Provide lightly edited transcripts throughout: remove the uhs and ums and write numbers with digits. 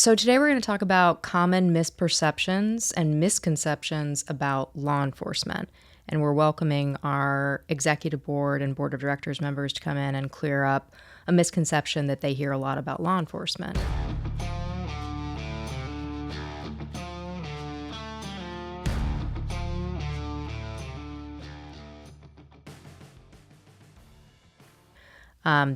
So today we're going to talk about common misperceptions and misconceptions about law enforcement. And we're welcoming our executive board and board of directors members to come in and clear up a misconception that they hear a lot about law enforcement.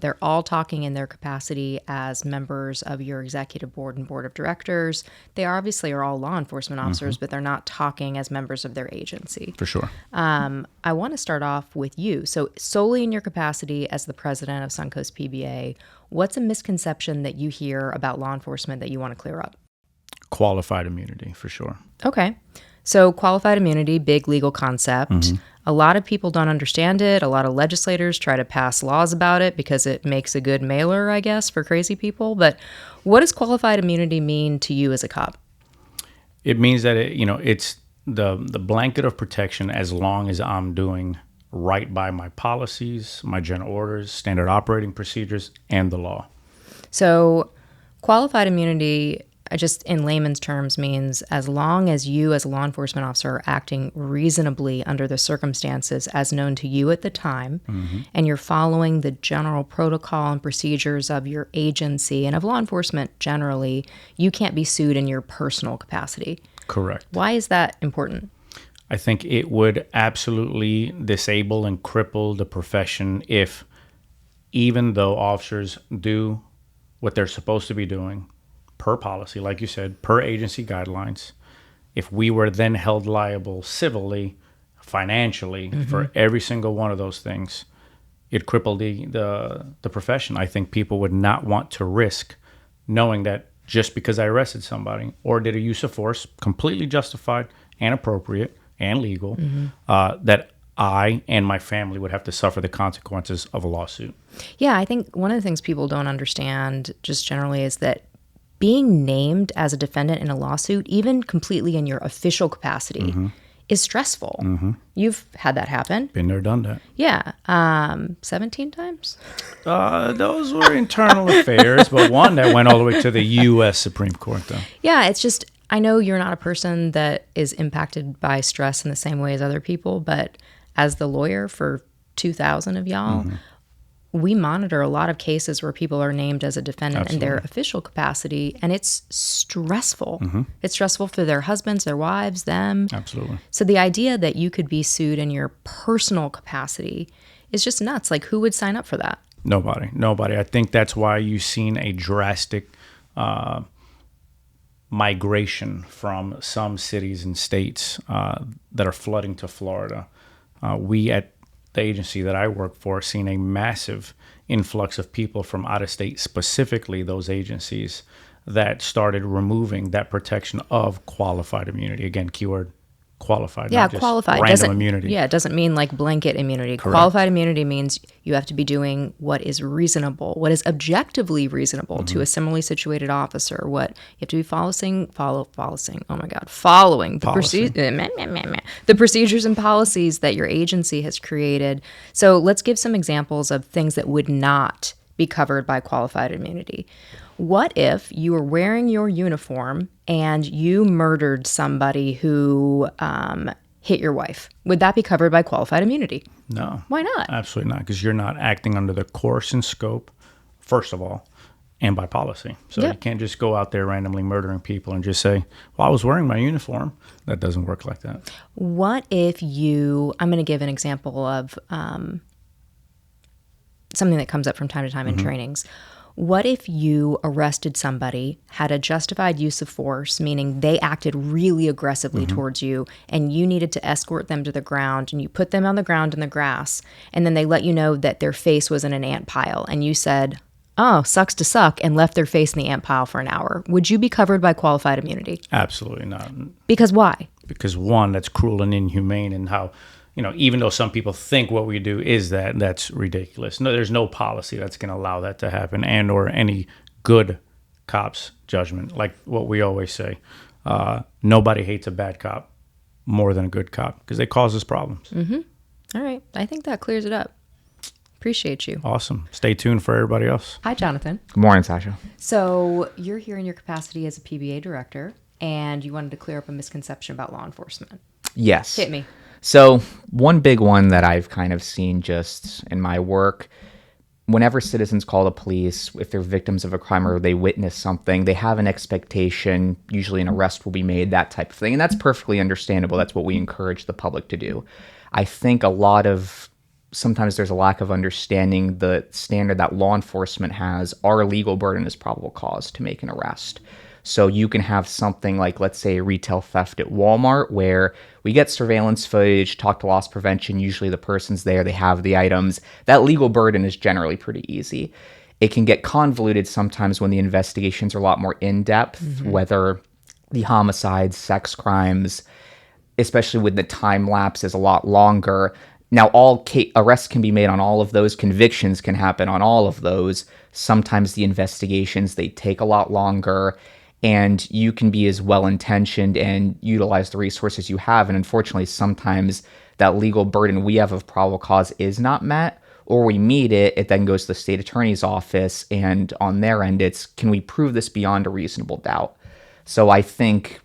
They're all talking in their capacity as members of your executive board and board of directors. They obviously are all law enforcement officers, but they're not talking as members of their agency. For sure. I want to start off with you. So solely in your capacity as the president of Suncoast PBA, what's a misconception that you hear about law enforcement that you want to clear up? Qualified immunity, for sure. Okay. So qualified immunity, big legal concept. A lot of people don't understand it. A lot of legislators try to pass laws about it because it makes a good mailer, I guess, for crazy people. But what does qualified immunity mean to you as a cop? It means that it's the blanket of protection as long as I'm doing right by my policies, my general orders, standard operating procedures, and the law. So qualified immunity, just in layman's terms, means as long as you as a law enforcement officer are acting reasonably under the circumstances as known to you at the time, and you're following the general protocol and procedures of your agency and of law enforcement generally, you can't be sued in your personal capacity. Correct. Why is that important? I think it would absolutely disable and cripple the profession if, even though officers do what they're supposed to be doing, per policy, like you said, per agency guidelines, if we were then held liable civilly, financially, for every single one of those things, it crippled the profession. I think people would not want to risk knowing that just because I arrested somebody or did a use of force, completely justified and appropriate and legal, that I and my family would have to suffer the consequences of a lawsuit. Yeah, I think one of the things people don't understand just generally is that being named as a defendant in a lawsuit, even completely in your official capacity, is stressful. You've had that happen. Been there, done that. Yeah. 17 times? Those were internal affairs, but one that went all the way to the U.S. Supreme Court, though. Yeah, it's just, I know you're not a person that is impacted by stress in the same way as other people, but as the lawyer for 2,000 of y'all, we monitor a lot of cases where people are named as a defendant in their official capacity, and it's stressful. It's stressful for their husbands, their wives, them. Absolutely. So the idea that you could be sued in your personal capacity is just nuts. Like, who would sign up for that? Nobody. I think that's why you've seen a drastic migration from some cities and states that are flooding to Florida. We at the agency that I work for, seen a massive influx of people from out of state, specifically those agencies that started removing that protection of qualified immunity. Again, keyword qualified. Yeah, not just qualified. Random immunity. Yeah, it doesn't mean like blanket immunity. Correct. Qualified immunity means you have to be doing what is reasonable, what is objectively reasonable to a similarly situated officer. What you have to be following the procedures and policies that your agency has created. So let's give some examples of things that would not be covered by qualified immunity. What if you were wearing your uniform and you murdered somebody who hit your wife? Would that be covered by qualified immunity? No. Why not? Absolutely not, because you're not acting under the course and scope, first of all, and by policy. So you can't just go out there randomly murdering people and just say, well, I was wearing my uniform. That doesn't work like that. What if I'm going to give an example of something that comes up from time to time in trainings. What if you arrested somebody, had a justified use of force, meaning they acted really aggressively towards you, and you needed to escort them to the ground, and you put them on the ground in the grass, and then they let you know that their face was in an ant pile, and you said, oh, sucks to suck, and left their face in the ant pile for an hour? Would you be covered by qualified immunity? Absolutely not. Because why? Because one, that's cruel and inhumane, and how, even though some people think what we do is that's ridiculous. No, there's no policy that's going to allow that to happen, and or any good cop's judgment. Like what we always say, nobody hates a bad cop more than a good cop because they cause us problems. All right. I think that clears it up. Appreciate you. Awesome. Stay tuned for everybody else. Hi, Jonathan. Good morning, Sasha. So you're here in your capacity as a PBA director, and you wanted to clear up a misconception about law enforcement. Yes. Hit me. So one big one that I've kind of seen just in my work, whenever citizens call the police, if they're victims of a crime or they witness something, they have an expectation, usually an arrest will be made, that type of thing. And that's perfectly understandable. That's what we encourage the public to do. I think sometimes there's a lack of understanding the standard that law enforcement has. Our legal burden is probable cause to make an arrest. So you can have something like, let's say, retail theft at Walmart, where we get surveillance footage, talk to loss prevention. Usually the person's there, they have the items. That legal burden is generally pretty easy. It can get convoluted sometimes when the investigations are a lot more in-depth, whether the homicides, sex crimes, especially when the time lapse is a lot longer. Now, all arrests can be made on all of those. Convictions can happen on all of those. Sometimes the investigations, they take a lot longer. And you can be as well-intentioned and utilize the resources you have. And unfortunately, sometimes that legal burden we have of probable cause is not met, or we meet it. It then goes to the state attorney's office. And on their end, it's, can we prove this beyond a reasonable doubt? So I think,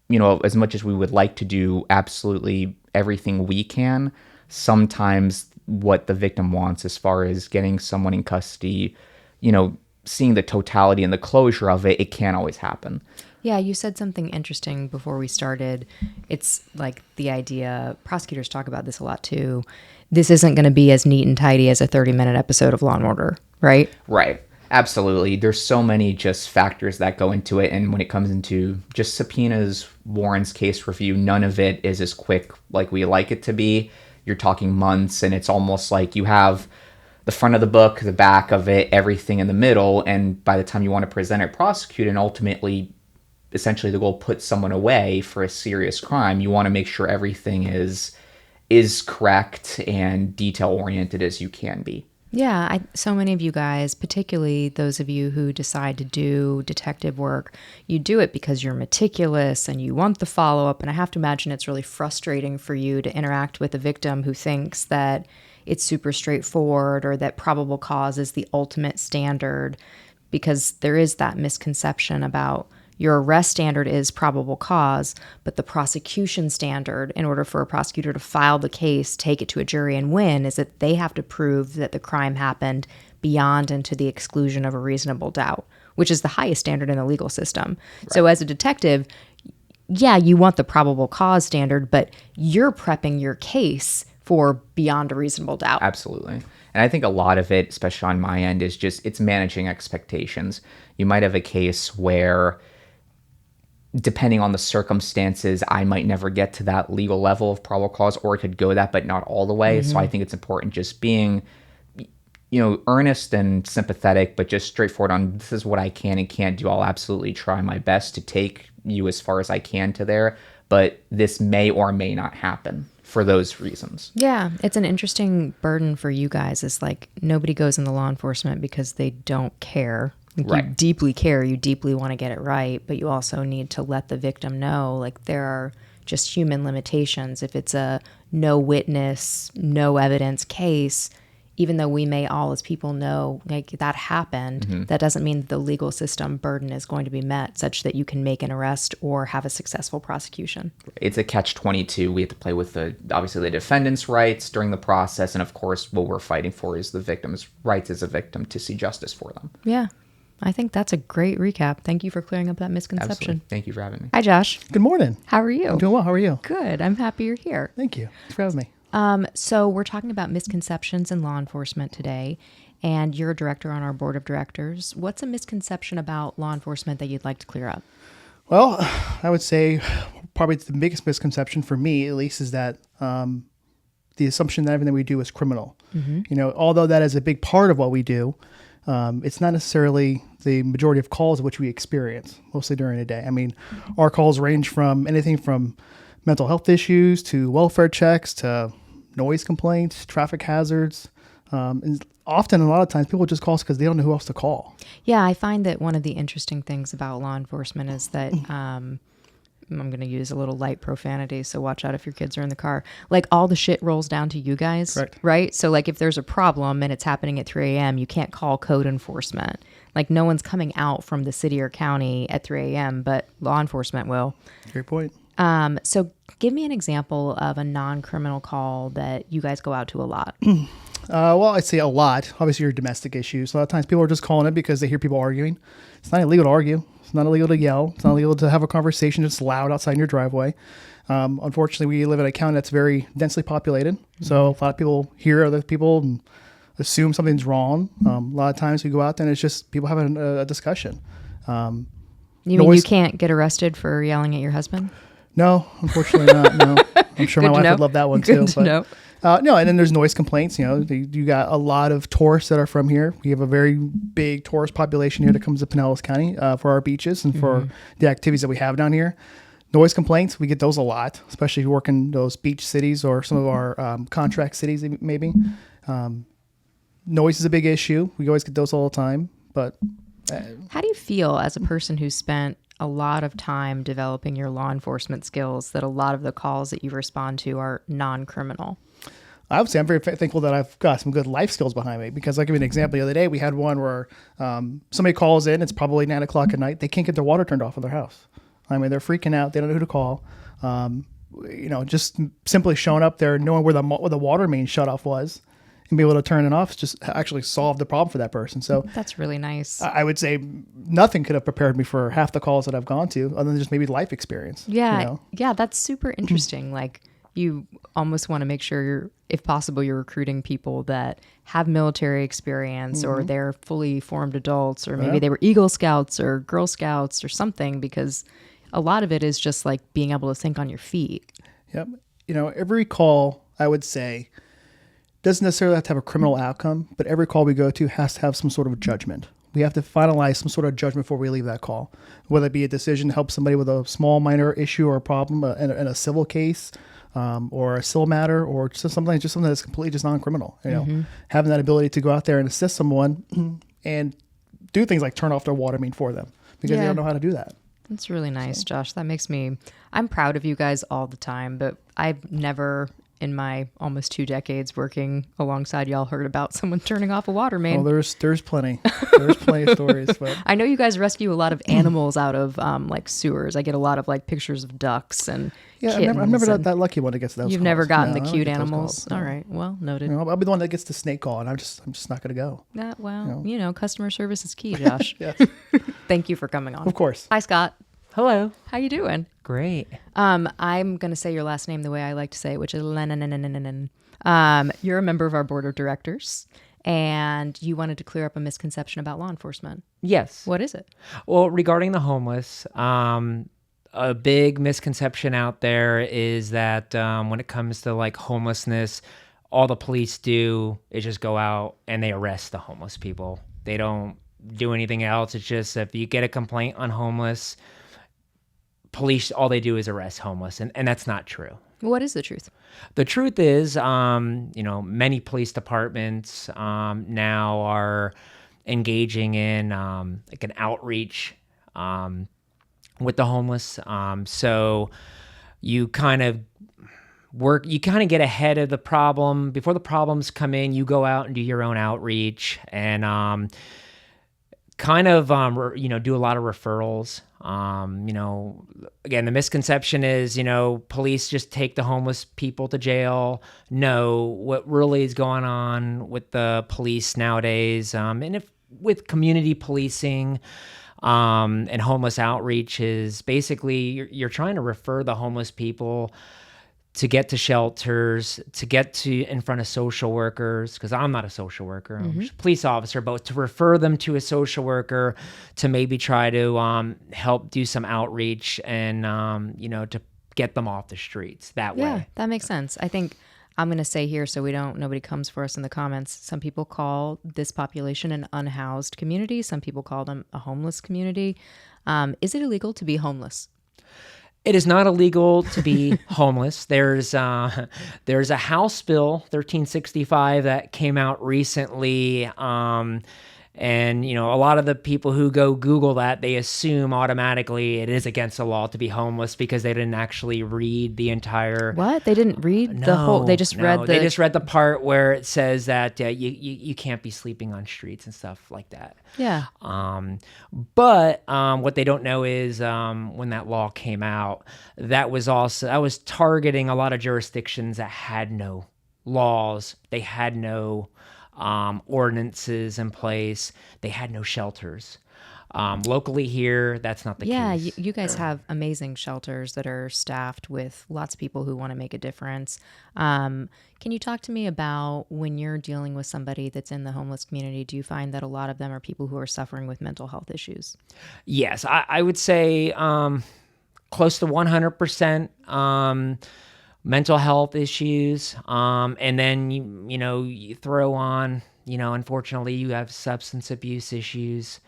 as much as we would like to do absolutely everything we can, sometimes what the victim wants as far as getting someone in custody, seeing the totality and the closure of it, it can't always happen. Yeah, you said something interesting before we started. It's like the idea, prosecutors talk about this a lot too. This isn't going to be as neat and tidy as a 30-minute episode of Law and Order, right? Right. Absolutely. There's so many just factors that go into it. And when it comes into just subpoenas, warrants, case review, none of it is as quick like we like it to be. You're talking months, and it's almost like you have the front of the book, the back of it, everything in the middle. And by the time you want to present it, prosecute, and ultimately, essentially the goal, put someone away for a serious crime, you want to make sure everything is correct and detail-oriented as you can be. Yeah, so many of you guys, particularly those of you who decide to do detective work, you do it because you're meticulous and you want the follow-up. And I have to imagine it's really frustrating for you to interact with a victim who thinks that it's super straightforward or that probable cause is the ultimate standard, because there is that misconception about your arrest standard is probable cause, but the prosecution standard, in order for a prosecutor to file the case, take it to a jury and win, is that they have to prove that the crime happened beyond and to the exclusion of a reasonable doubt, which is the highest standard in the legal system. Right. So as a detective, yeah, you want the probable cause standard, but you're prepping your case for beyond a reasonable doubt. Absolutely. And I think a lot of it, especially on my end, is just it's managing expectations. You might have a case where, depending on the circumstances, I might never get to that legal level of probable cause, or it could go that, but not all the way. So I think it's important just being, earnest and sympathetic, but just straightforward on, this is what I can and can't do. I'll absolutely try my best to take you as far as I can to there, but this may or may not happen for those reasons. Yeah, it's an interesting burden for you guys. It's like nobody goes into law enforcement because they don't care. Like, you deeply care, you deeply want to get it right, but you also need to let the victim know, like, there are just human limitations. If it's a no witness, no evidence case, even though we may all as people know, like, that happened, that doesn't mean the legal system burden is going to be met such that you can make an arrest or have a successful prosecution. It's a catch-22. We have to play with obviously the defendant's rights during the process, and of course what we're fighting for is the victim's rights as a victim to see justice for them. Yeah. I think that's a great recap. Thank you for clearing up that misconception. Absolutely. Thank you for having me. Hi, Josh. Good morning. How are you? I'm doing well. How are you? Good. I'm happy you're here. Thank you. Thanks for having me. So we're talking about misconceptions in law enforcement today, and you're a director on our board of directors. What's a misconception about law enforcement that you'd like to clear up? Well, I would say probably the biggest misconception for me, at least, is that the assumption that everything we do is criminal. Although that is a big part of what we do, it's not necessarily the majority of calls which we experience, mostly during the day. I mean, our calls range from anything from mental health issues to welfare checks to noise complaints, traffic hazards. And often, a lot of times, people just call us because they don't know who else to call. Yeah, I find that one of the interesting things about law enforcement is that I'm going to use a little light profanity, so watch out if your kids are in the car. Like, all the shit rolls down to you guys, Correct. right? So, like, if there's a problem and it's happening at 3 a.m., you can't call code enforcement. Like, no one's coming out from the city or county at 3 a.m., but law enforcement will. Great point. So give me an example of a non-criminal call that you guys go out to a lot. Well, I'd say a lot. Obviously, your domestic issues. A lot of times people are just calling it because they hear people arguing. It's not illegal to argue. It's not illegal to yell. It's not illegal to have a conversation that's loud outside in your driveway. Unfortunately, we live in a county that's very densely populated. So a lot of people hear other people and assume something's wrong. A lot of times we go out there and it's just people having a discussion. You mean you can't get arrested for yelling at your husband? No, unfortunately not. No, I'm sure my wife would love that one too. Good to know. No, and then there's noise complaints. You know, you got a lot of tourists that are from here. We have a very big tourist population here that comes to Pinellas County for our beaches and for the activities that we have down here. Noise complaints, we get those a lot, especially if you work in those beach cities or some of our contract cities maybe. Noise is a big issue. We always get those all the time. But how do you feel as a person who spent a lot of time developing your law enforcement skills that a lot of the calls that you respond to are non-criminal? I would say I'm very thankful that I've got some good life skills behind me, because I'll give you an example. The other day we had one where somebody calls in, it's probably 9 o'clock at night. They can't get their water turned off in their house. I mean, they're freaking out. They don't know who to call. Just simply showing up there, knowing where the water main shutoff was and be able to turn it off just actually solved the problem for that person. So that's really nice. I would say nothing could have prepared me for half the calls that I've gone to, other than just maybe life experience. Yeah. Yeah. That's super interesting. Like, you almost want to make sure if possible, you're recruiting people that have military experience or they're fully formed adults, or maybe they were Eagle Scouts or Girl Scouts or something, because a lot of it is just like being able to think on your feet. Yep. Every call, I would say, doesn't necessarily have to have a criminal outcome, but every call we go to has to have some sort of judgment. We have to finalize some sort of judgment before we leave that call, whether it be a decision to help somebody with a small minor issue or a problem in a civil case, or a civil matter, or just something that's completely just non-criminal. Having that ability to go out there and assist someone and do things like turn off their water main for them, because they don't know how to do that. That's really nice, Josh. That makes I'm proud of you guys all the time, but I've never in my almost 2 decades working alongside y'all heard about someone turning off a water main. Oh, there's plenty. There's plenty of stories. But I know you guys rescue a lot of animals out of like sewers. I get a lot of like pictures of ducks and kittens. I'm never that lucky one that gets those. You've calls. never gotten No, the I don't cute get those animals. calls. No. All right. Well, noted. I'll be the one that gets the snake call, and I'm just not going to go. Customer service is key, Josh. Yes. Thank you for coming on. Of course. Hi, Scott. Hello. How you doing? Great. I'm going to say your last name the way I like to say it, which is Lennon. You're a member of our board of directors, and you wanted to clear up a misconception about law enforcement. Yes. What is it? Well, regarding the homeless, a big misconception out there is that when it comes to like homelessness, all the police do is just go out and they arrest the homeless people. They don't do anything else. It's just if you get a complaint on homeless, police, all they do is arrest homeless, and that's not true. What is the truth? The truth is, many police departments now are engaging in like an outreach with the homeless. So you kind of get ahead of the problem before the problems come in. You go out and do your own outreach and do a lot of referrals. Again, the misconception is, police just take the homeless people to jail. No, what really is going on with the police nowadays, with community policing and homeless outreach is basically you're trying to refer the homeless people to get to shelters, to get to in front of social workers, because I'm not a social worker, I'm just a police officer, but to refer them to a social worker to maybe try to help do some outreach and, to get them off the streets that way. Yeah, that makes sense. I think I'm going to say here so nobody comes for us in the comments. Some people call this population an unhoused community. Some people call them a homeless community. Is it illegal to be homeless? It is not illegal to be homeless. There's a House Bill 1365 that came out recently, and And, you know, a lot of the people who go Google that, they assume automatically it is against the law to be homeless because they didn't actually read the entire... What? They didn't read the whole... They just read the... They just read the part where it says that you can't be sleeping on streets and stuff like that. Yeah. But what they don't know is when that law came out, that was targeting a lot of jurisdictions that had no laws. They had no ordinances in place. They had no shelters. Locally here, that's not the case. Yeah, you guys have amazing shelters that are staffed with lots of people who want to make a difference. Can you talk to me about when you're dealing with somebody that's in the homeless community, do you find that a lot of them are people who are suffering with mental health issues? Yes, I would say close to 100%. Mental health issues, and then you throw on, unfortunately you have substance abuse issues,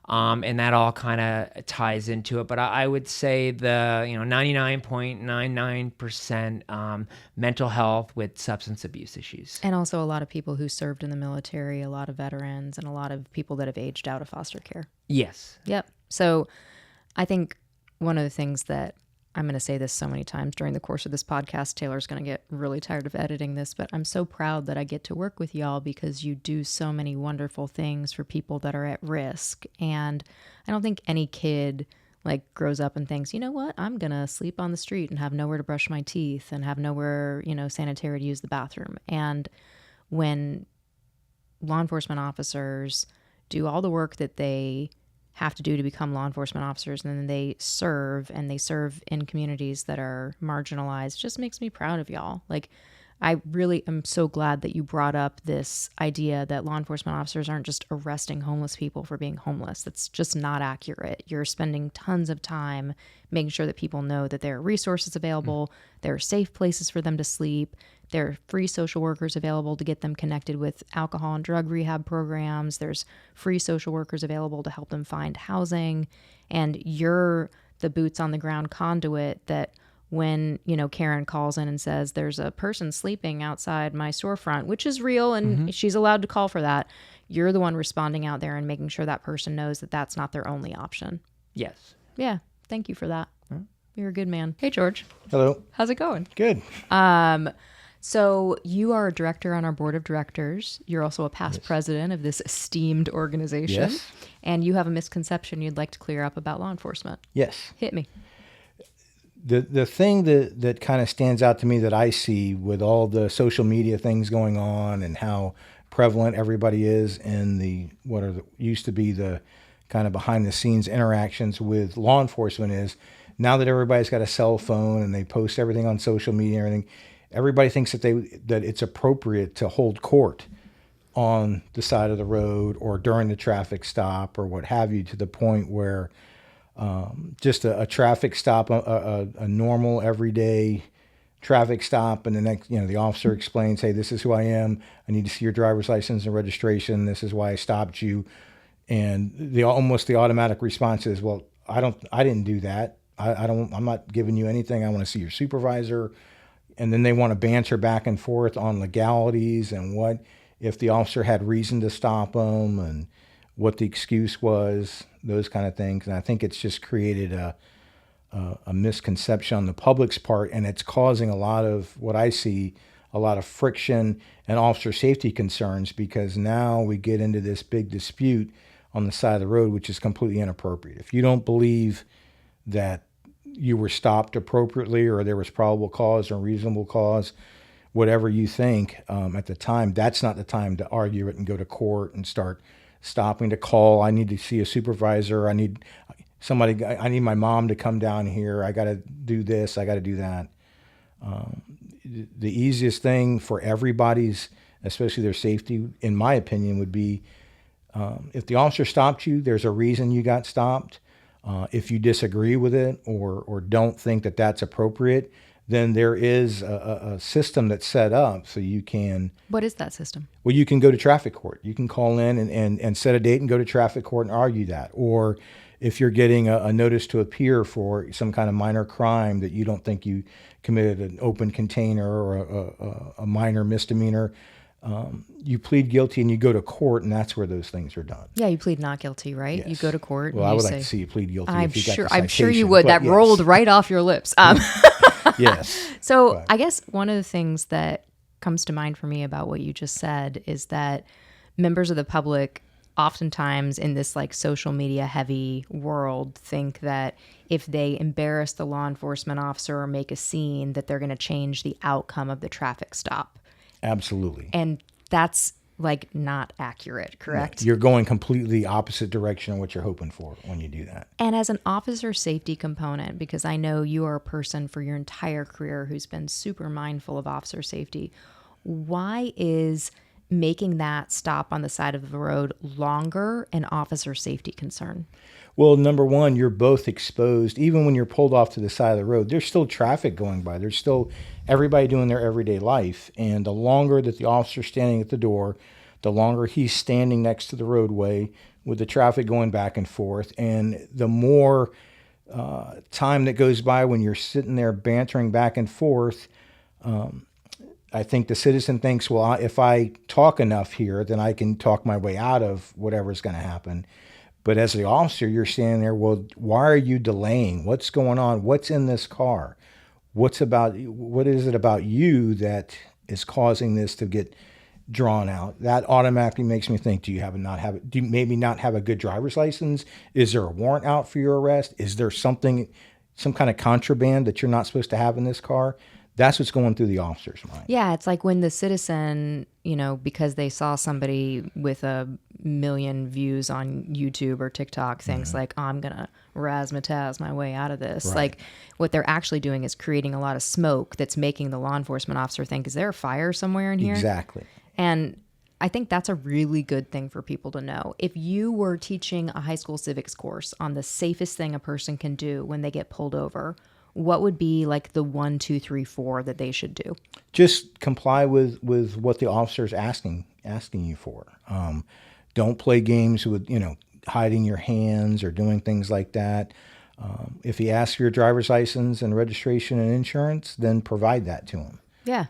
and that all kind of ties into it. But I would say the 99.99% mental health with substance abuse issues, and also a lot of people who served in the military, a lot of veterans, and a lot of people that have aged out of foster care. Yes. Yep. So I think one of the things that I'm going to say this so many times during the course of this podcast, Taylor's going to get really tired of editing this, but I'm so proud that I get to work with y'all because you do so many wonderful things for people that are at risk. And I don't think any kid grows up and thinks, you know what, I'm going to sleep on the street and have nowhere to brush my teeth and have nowhere, sanitary to use the bathroom. And when law enforcement officers do all the work that they have to do to become law enforcement officers, and then they serve in communities that are marginalized, just makes me proud of y'all. I really am so glad that you brought up this idea that law enforcement officers aren't just arresting homeless people for being homeless. That's just not accurate. You're spending tons of time making sure that people know that there are resources available, there are safe places for them to sleep, there are free social workers available to get them connected with alcohol and drug rehab programs. There's free social workers available to help them find housing. And you're the boots on the ground conduit that when, Karen calls in and says, there's a person sleeping outside my storefront, which is real and she's allowed to call for that. You're the one responding out there and making sure that person knows that that's not their only option. Yes. Yeah. Thank you for that. You're a good man. Hey, George. Hello. How's it going? Good. So you are a director on our board of directors. You're also a past president of this esteemed organization. Yes. And you have a misconception you'd like to clear up about law enforcement. Yes. Hit me. The thing that kind of stands out to me that I see with all the social media things going on and how prevalent everybody is in used to be the kind of behind the scenes interactions with law enforcement is now that everybody's got a cell phone and they post everything on social media and everything, everybody thinks that it's appropriate to hold court on the side of the road or during the traffic stop or what have you, to the point where just a traffic stop, a normal everyday traffic stop, and the next, the officer explains, hey, this is who I am. I need to see your driver's license and registration. This is why I stopped you. And the automatic response is, well, I didn't do that. I'm not giving you anything. I want to see your supervisor. And then they want to banter back and forth on legalities and what if the officer had reason to stop them and what the excuse was, those kind of things. And I think it's just created a misconception on the public's part, and it's causing a lot of friction and officer safety concerns, because now we get into this big dispute on the side of the road, which is completely inappropriate. If you don't believe that you were stopped appropriately or there was probable cause or reasonable cause, whatever you think at the time, that's not the time to argue it and go to court and start stopping to call. I need to see a supervisor. I need my mom to come down here. I got to do this. I got to do that. The easiest thing for everybody's, especially their safety, in my opinion, would be if the officer stopped you, there's a reason you got stopped. If you disagree with it or don't think that that's appropriate, then there is a system that's set up so you can... What is that system? Well, you can go to traffic court. You can call in and set a date and go to traffic court and argue that. Or if you're getting a notice to appear for some kind of minor crime that you don't think you committed an open container or a minor misdemeanor, you plead guilty and you go to court, and that's where those things are done. Yeah, you plead not guilty, right? Yes. You go to court. Well, and I you would say, like to see you plead guilty. I'm if you got sure. the I'm sure you citation, would. but That yes. rolled right off your lips. Yes. So But- I guess one of the things that comes to mind for me about what you just said is that members of the public oftentimes in this like social media heavy world think that if they embarrass the law enforcement officer or make a scene that they're going to change the outcome of the traffic stop. Absolutely. And that's like not accurate, correct? You're going completely opposite direction of what you're hoping for when you do that. And as an officer safety component, because I know you are a person for your entire career who's been super mindful of officer safety, why is making that stop on the side of the road longer an officer safety concern? Well, number one, you're both exposed. Even when you're pulled off to the side of the road, there's still traffic going by. There's still everybody doing their everyday life. And the longer that the officer's standing at the door, the longer he's standing next to the roadway with the traffic going back and forth. And the more time that goes by when you're sitting there bantering back and forth, I think the citizen thinks, well, if I talk enough here, then I can talk my way out of whatever's going to happen. But as the officer, you're standing there, well, why are you delaying? What's going on? What's in this car? What is it about you that is causing this to get drawn out? That automatically makes me think, do you maybe not have a good driver's license? Is there a warrant out for your arrest? Is there some kind of contraband that you're not supposed to have in this car? That's what's going through the officer's mind. Yeah, it's like when the citizen, because they saw somebody with 1 million views on YouTube or TikTok thinks like, oh, I'm going to razzmatazz my way out of this. Right. Like what they're actually doing is creating a lot of smoke that's making the law enforcement officer think, is there a fire somewhere in here? Exactly. And I think that's a really good thing for people to know. If you were teaching a high school civics course on the safest thing a person can do when they get pulled over, what would be like the 1, 2, 3, 4 that they should do? Just comply with what the officer's asking you for. Don't play games with, hiding your hands or doing things like that. If he asks for your driver's license and registration and insurance, then provide that to him. Yeah.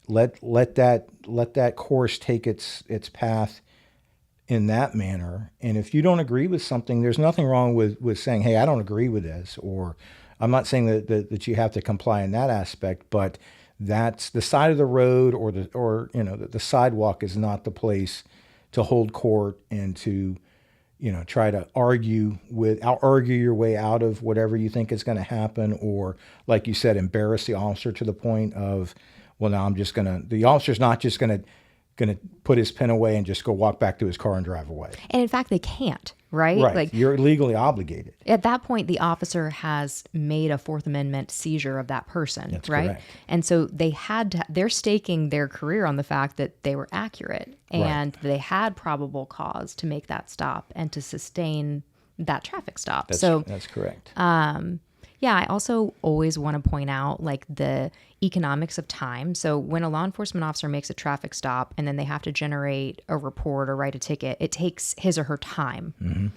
Let that course take its path in that manner. And if you don't agree with something, there's nothing wrong with saying, hey, I don't agree with this, or I'm not saying that you have to comply in that aspect, but that's the side of the road or the sidewalk is not the place to hold court and to, try to argue your way out of whatever you think is going to happen, or like you said, embarrass the officer to the point of, well, now the officer's not just going to put his pen away and just go walk back to his car and drive away. And in fact, they can't, right? Right. Like You're legally obligated. at that point, the officer has made a Fourth Amendment seizure of that person, That's right? correct. And so they're staking their career on the fact that they were accurate and they had probable cause to make that stop and to sustain that traffic stop. That's correct. Yeah, I also always want to point out like the economics of time. So when a law enforcement officer makes a traffic stop and then they have to generate a report or write a ticket, it takes his or her time. Mm-hmm.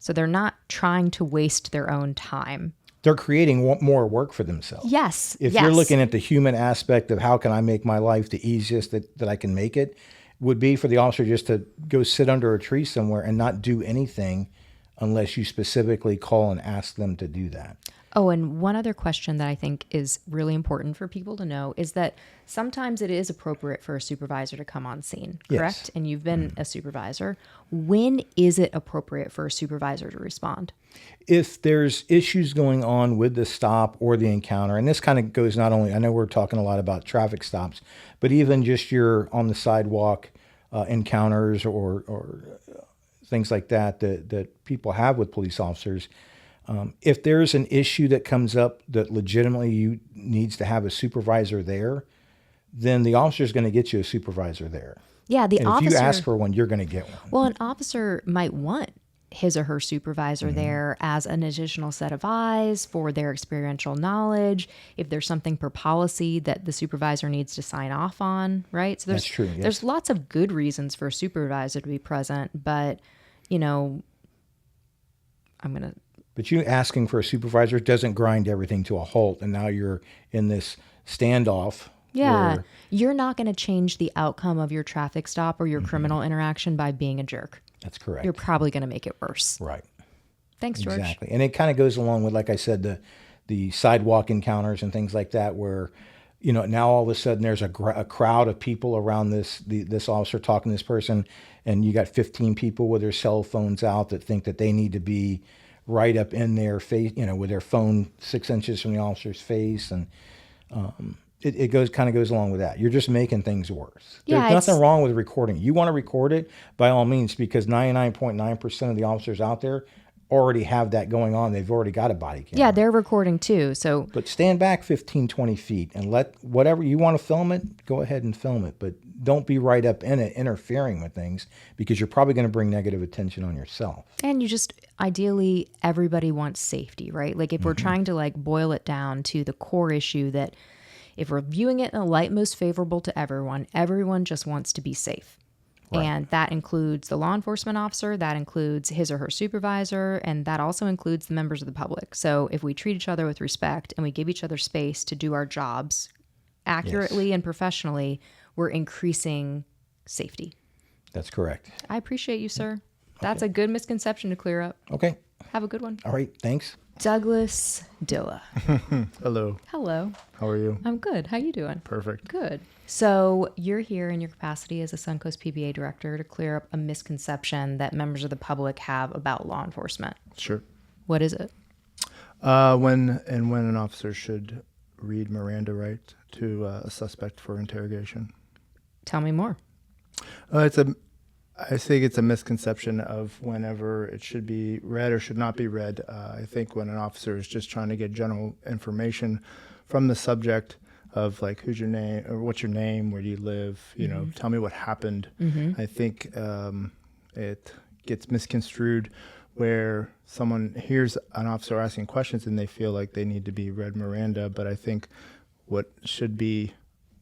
So they're not trying to waste their own time. They're creating more work for themselves. Yes. If you're looking at the human aspect of how can I make my life the easiest that I can make it, would be for the officer just to go sit under a tree somewhere and not do anything unless you specifically call and ask them to do that. Oh, and one other question that I think is really important for people to know is that sometimes it is appropriate for a supervisor to come on scene, correct? Yes. And you've been a supervisor. When is it appropriate for a supervisor to respond? If there's issues going on with the stop or the encounter, and this kind of goes not only, I know we're talking a lot about traffic stops, but even just your on the sidewalk encounters or things like that people have with police officers. If there's an issue that comes up that legitimately needs to have a supervisor there, then the officer is going to get you a supervisor there. Yeah, And if you ask for one, you're going to get one. Well, an officer might want his or her supervisor there as an additional set of eyes for their experiential knowledge. If there's something per policy that the supervisor needs to sign off on, right? So That's true, yes. There's lots of good reasons for a supervisor to be present, but But you asking for a supervisor doesn't grind everything to a halt, and now you're in this standoff Yeah. where- You're not going to change the outcome of your traffic stop or your criminal interaction by being a jerk. that's correct. You're probably going to make it worse. Right. Thanks, George. Exactly. And it kind of goes along with, like I said, the sidewalk encounters and things like that, where, now all of a sudden there's a crowd of people around this officer talking to this person, and you got 15 people with their cell phones out that think that they need to be right up in their face, with their phone 6 inches from the officer's face. And it goes along with that. You're just making things worse. Yeah, There's nothing wrong with recording. You want to record it, by all means, because 99.9% of the officers out there already have that going on. They've already got a body camera. Yeah, they're recording too. So, But stand back 15, 20 feet and let whatever you want to film it, go ahead and film it. But don't be right up in it, interfering with things, because you're probably going to bring negative attention on yourself. and you just ideally everybody wants safety, right? Like if we're trying to like boil it down to the core issue, that if we're viewing it in the light most favorable to everyone just wants to be safe. Right. And that includes the law enforcement officer, that includes his or her supervisor, and that also includes the members of the public. So if we treat each other with respect and we give each other space to do our jobs accurately and professionally, we're increasing safety. That's correct. I appreciate you, sir. That's a good misconception to clear up. Okay. Have a good one. All right. Thanks. Douglas Dilla. Hello. Hello. How are you? I'm good. How you doing? Perfect. Good. So you're here in your capacity as a Suncoast PBA director to clear up a misconception that members of the public have about law enforcement. Sure. What is it? When an officer should read Miranda right to a suspect for interrogation. Tell me more. I think it's a misconception of whenever it should be read or should not be read. I think when an officer is just trying to get general information from the subject of like, who's your name or what's your name, where do you live, tell me what happened. I think it gets misconstrued where someone hears an officer asking questions and they feel like they need to be read Miranda. But I think what should be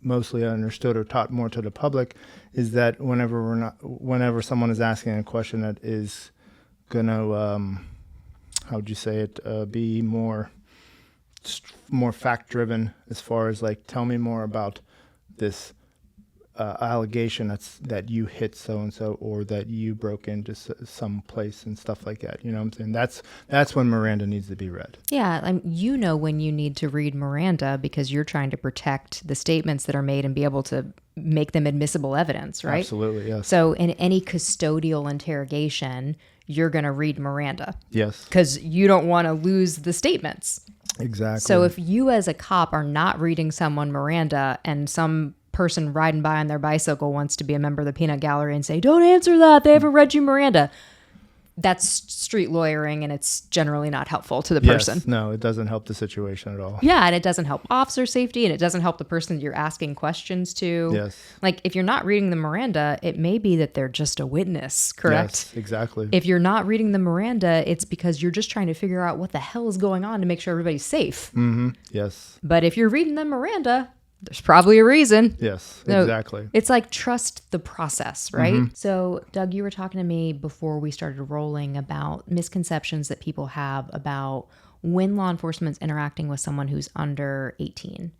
mostly understood or taught more to the public is that whenever someone is asking a question that is gonna be more fact driven, as far as like, tell me more about this allegation that you hit so and so, or that you broke into some place and stuff like that. You know what I'm saying? That's when Miranda needs to be read. Yeah, when you need to read Miranda because you're trying to protect the statements that are made and be able to make them admissible evidence, right? Absolutely, yes. So in any custodial interrogation, you're going to read Miranda. Yes. Because you don't want to lose the statements. Exactly. So if you as a cop are not reading someone Miranda and some person riding by on their bicycle wants to be a member of the peanut gallery and say, don't answer that, they haven't read you Miranda, that's street lawyering and it's generally not helpful to the person. Yes, no, it doesn't help the situation at all. Yeah, and it doesn't help officer safety and it doesn't help the person that you're asking questions to. Yes. Like if you're not reading the Miranda, it may be that they're just a witness, correct? Yes, exactly. If you're not reading the Miranda, it's because you're just trying to figure out what the hell is going on to make sure everybody's safe. Mm-hmm. Yes. But if you're reading the Miranda, there's probably a reason. Yes, No, exactly. It's like trust the process, right? So, Doug, you were talking to me before we started rolling about misconceptions that people have about when law enforcement's interacting with someone who's under 18.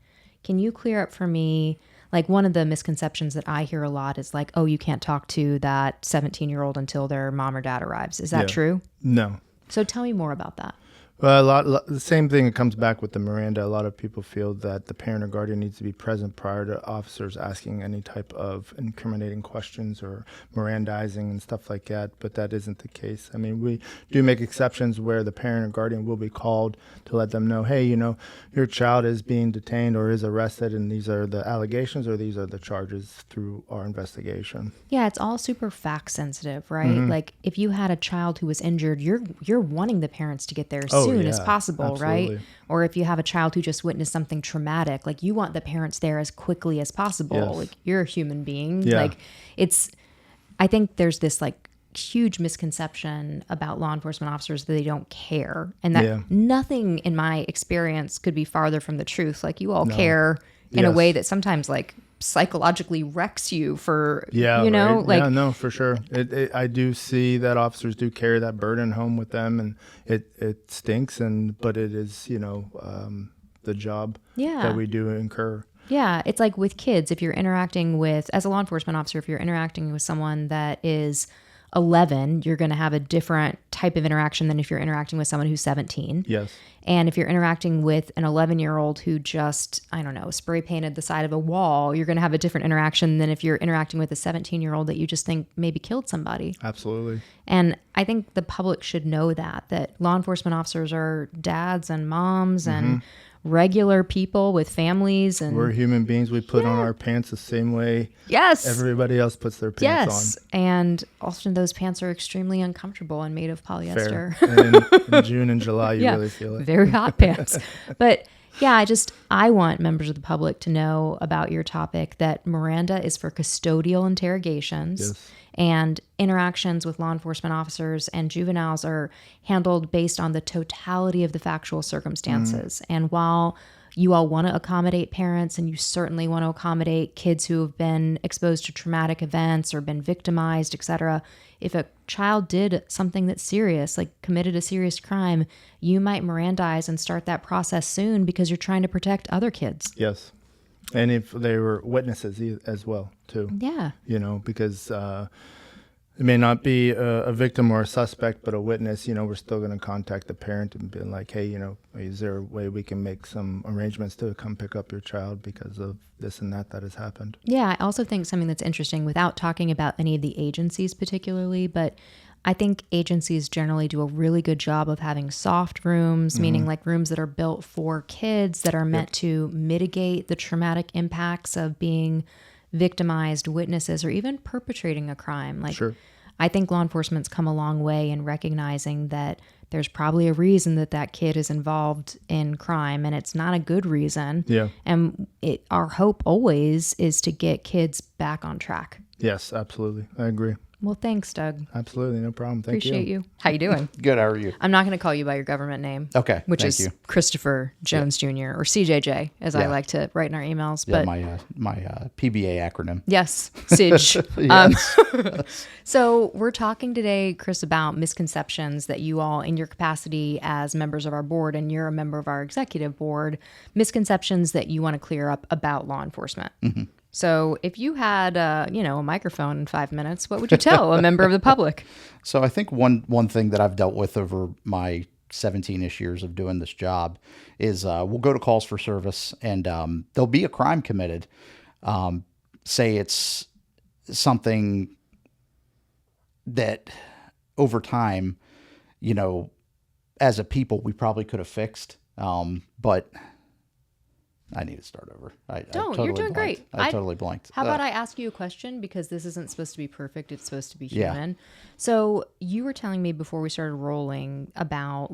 Can you clear up for me, like one of the misconceptions that I hear a lot is like, oh, you can't talk to that 17-year-old until their mom or dad arrives. Is that Yeah. true? No. So tell me more about that. Well, the same thing comes back with the Miranda. A lot of people feel that the parent or guardian needs to be present prior to officers asking any type of incriminating questions or Mirandizing and stuff like that, but that isn't the case. I mean, we do make exceptions where the parent or guardian will be called to let them know, hey, your child is being detained or is arrested, and these are the allegations or these are the charges through our investigation. Yeah, it's all super fact sensitive, right? Like if you had a child who was injured, you're wanting the parents to get there as soon as yeah, possible, absolutely. right? Or if you have a child who just witnessed something traumatic, like you want the parents there as quickly as possible. Yes. Like you're a human being. Yeah. Like I think there's this like huge misconception about law enforcement officers that they don't care. And that nothing in my experience could be farther from the truth. Like you all care in a Yes. way that sometimes like psychologically wrecks you for, Yeah, right. like, yeah, no, for sure. I do see that officers do carry that burden home with them, and it stinks. But it is, the job Yeah. that we do incur. Yeah, it's like with kids, if you're interacting with, as a law enforcement officer, if you're interacting with someone that is 11, you're going to have a different type of interaction than if you're interacting with someone who's 17. Yes. And if you're interacting with an 11-year-old who just, I don't know, spray painted the side of a wall, you're going to have a different interaction than if you're interacting with a 17-year-old that you just think maybe killed somebody. Absolutely. And I think the public should know that law enforcement officers are dads and moms and regular people with families. And We're human beings. We put on our pants the same way yes, everybody else puts their pants yes. And often those pants are extremely uncomfortable and made of on. polyester. Fair. And in June and July, you really feel it. Very hot pants. But yeah, I want members of the public to know about your topic, that Miranda is for custodial interrogations. Yes. And interactions with law enforcement officers and juveniles are handled based on the totality of the factual circumstances. And while you all want to accommodate parents, and you certainly want to accommodate kids who have been exposed to traumatic events or been victimized, etc., if a child did something that's serious, like committed a serious crime, you might Mirandize and start that process soon because you're trying to protect other kids. Yes. And if they were witnesses as well, too. Yeah. Because it may not be a victim or a suspect, but a witness. We're still going to contact the parent and be like, hey, is there a way we can make some arrangements to come pick up your child because of this and that has happened? Yeah, I also think something that's interesting, without talking about any of the agencies particularly, but I think agencies generally do a really good job of having soft rooms, meaning like rooms that are built for kids that are meant to mitigate the traumatic impacts of being victimized witnesses or even perpetrating a crime. Sure. I think law enforcement's come a long way in recognizing that there's probably a reason that kid is involved in crime, and it's not a good reason. Yeah. And our hope always is to get kids back on track. Yes, absolutely. I agree. Well, thanks, Doug. Absolutely. No problem. Thank Appreciate you. How you doing? Good. How are you? I'm not going to call you by your government name. Okay. Which thank is you. Christopher Jones Jr. or CJJ, as I Yeah. like to write in our emails. Yeah, But my PBA acronym. yes, CIJ. Yes. So we're talking today, Chris, about misconceptions that you all, in your capacity as members of our board, and you're a member of our executive board, misconceptions that you want to clear up about law enforcement. So if you had, a microphone in 5 minutes, what would you tell a member of the public? So I think one thing that I've dealt with over my 17-ish years of doing this job is we'll go to calls for service, and there'll be a crime committed. Say it's something that over time, as a people, we probably could have fixed. But I need to start over. You're doing great. I totally blanked. How about I ask you a question, because this isn't supposed to be perfect. It's supposed to be Yeah. human. So you were telling me before we started rolling about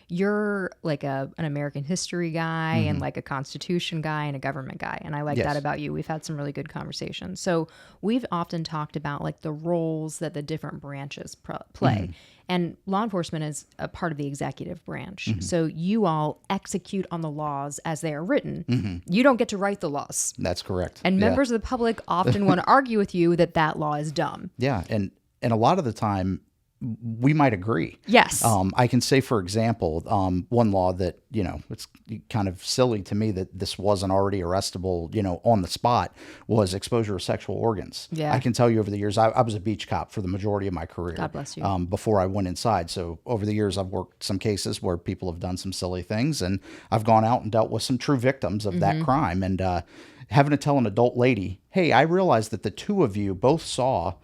you're like an American history guy and like a Constitution guy and a government guy. And I like Yes. that about you. We've had some really good conversations. So we've often talked about the roles that the different branches play. And law enforcement is a part of the executive branch. So you all execute on the laws as they are written. You don't get to write the laws. That's correct. And Yeah. members of the public often want to argue with you that law is dumb. Yeah, and a lot of the time, we might agree. Yes. I can say, for example, one law that, it's kind of silly to me that this wasn't already arrestable, on the spot, was exposure of sexual organs. Yeah. I can tell you over the years, I was a beach cop for the majority of my career. God bless you. Before I went inside. So over the years, I've worked some cases where people have done some silly things, and I've gone out and dealt with some true victims of that crime. And having to tell an adult lady, hey, I realize that the two of you both saw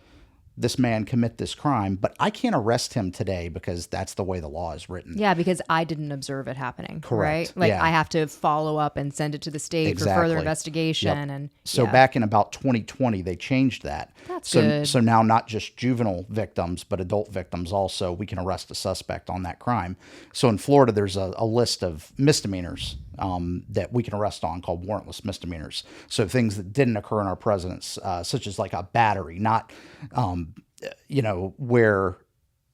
this man commit this crime, but I can't arrest him today because that's the way the law is written. Yeah, because I didn't observe it happening. Correct. Right? Yeah. I have to follow up and send it to the state for further Exactly. investigation. Yep. And So back in about 2020, they changed that. That's so, good. So now not just juvenile victims, but adult victims also, we can arrest a suspect on that crime. So in Florida, there's a list of misdemeanors that we can arrest on called warrantless misdemeanors. So things that didn't occur in our presence, such as like a battery, not, where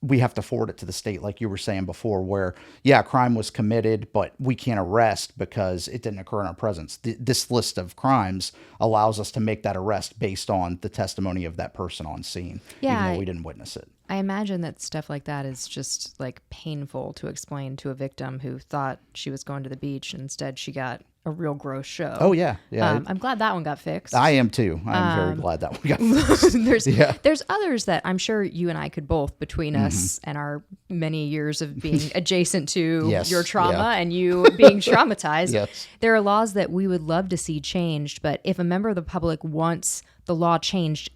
we have to forward it to the state, like you were saying before, where, yeah, a crime was committed, but we can't arrest because it didn't occur in our presence. This list of crimes allows us to make that arrest based on the testimony of that person on scene, even Yeah, though we didn't witness it. I imagine that stuff like that is just like painful to explain to a victim who thought she was going to the beach. Instead, she got a real gross show. Oh yeah, yeah. I'm glad that one got fixed. I am too. I'm very glad that one got fixed. There's others that I'm sure you and I could both, between Mm-hmm. us and our many years of being adjacent to Yes, your trauma yeah. and you being traumatized. Yes. There are laws that we would love to see changed, but if a member of the public wants the law changed,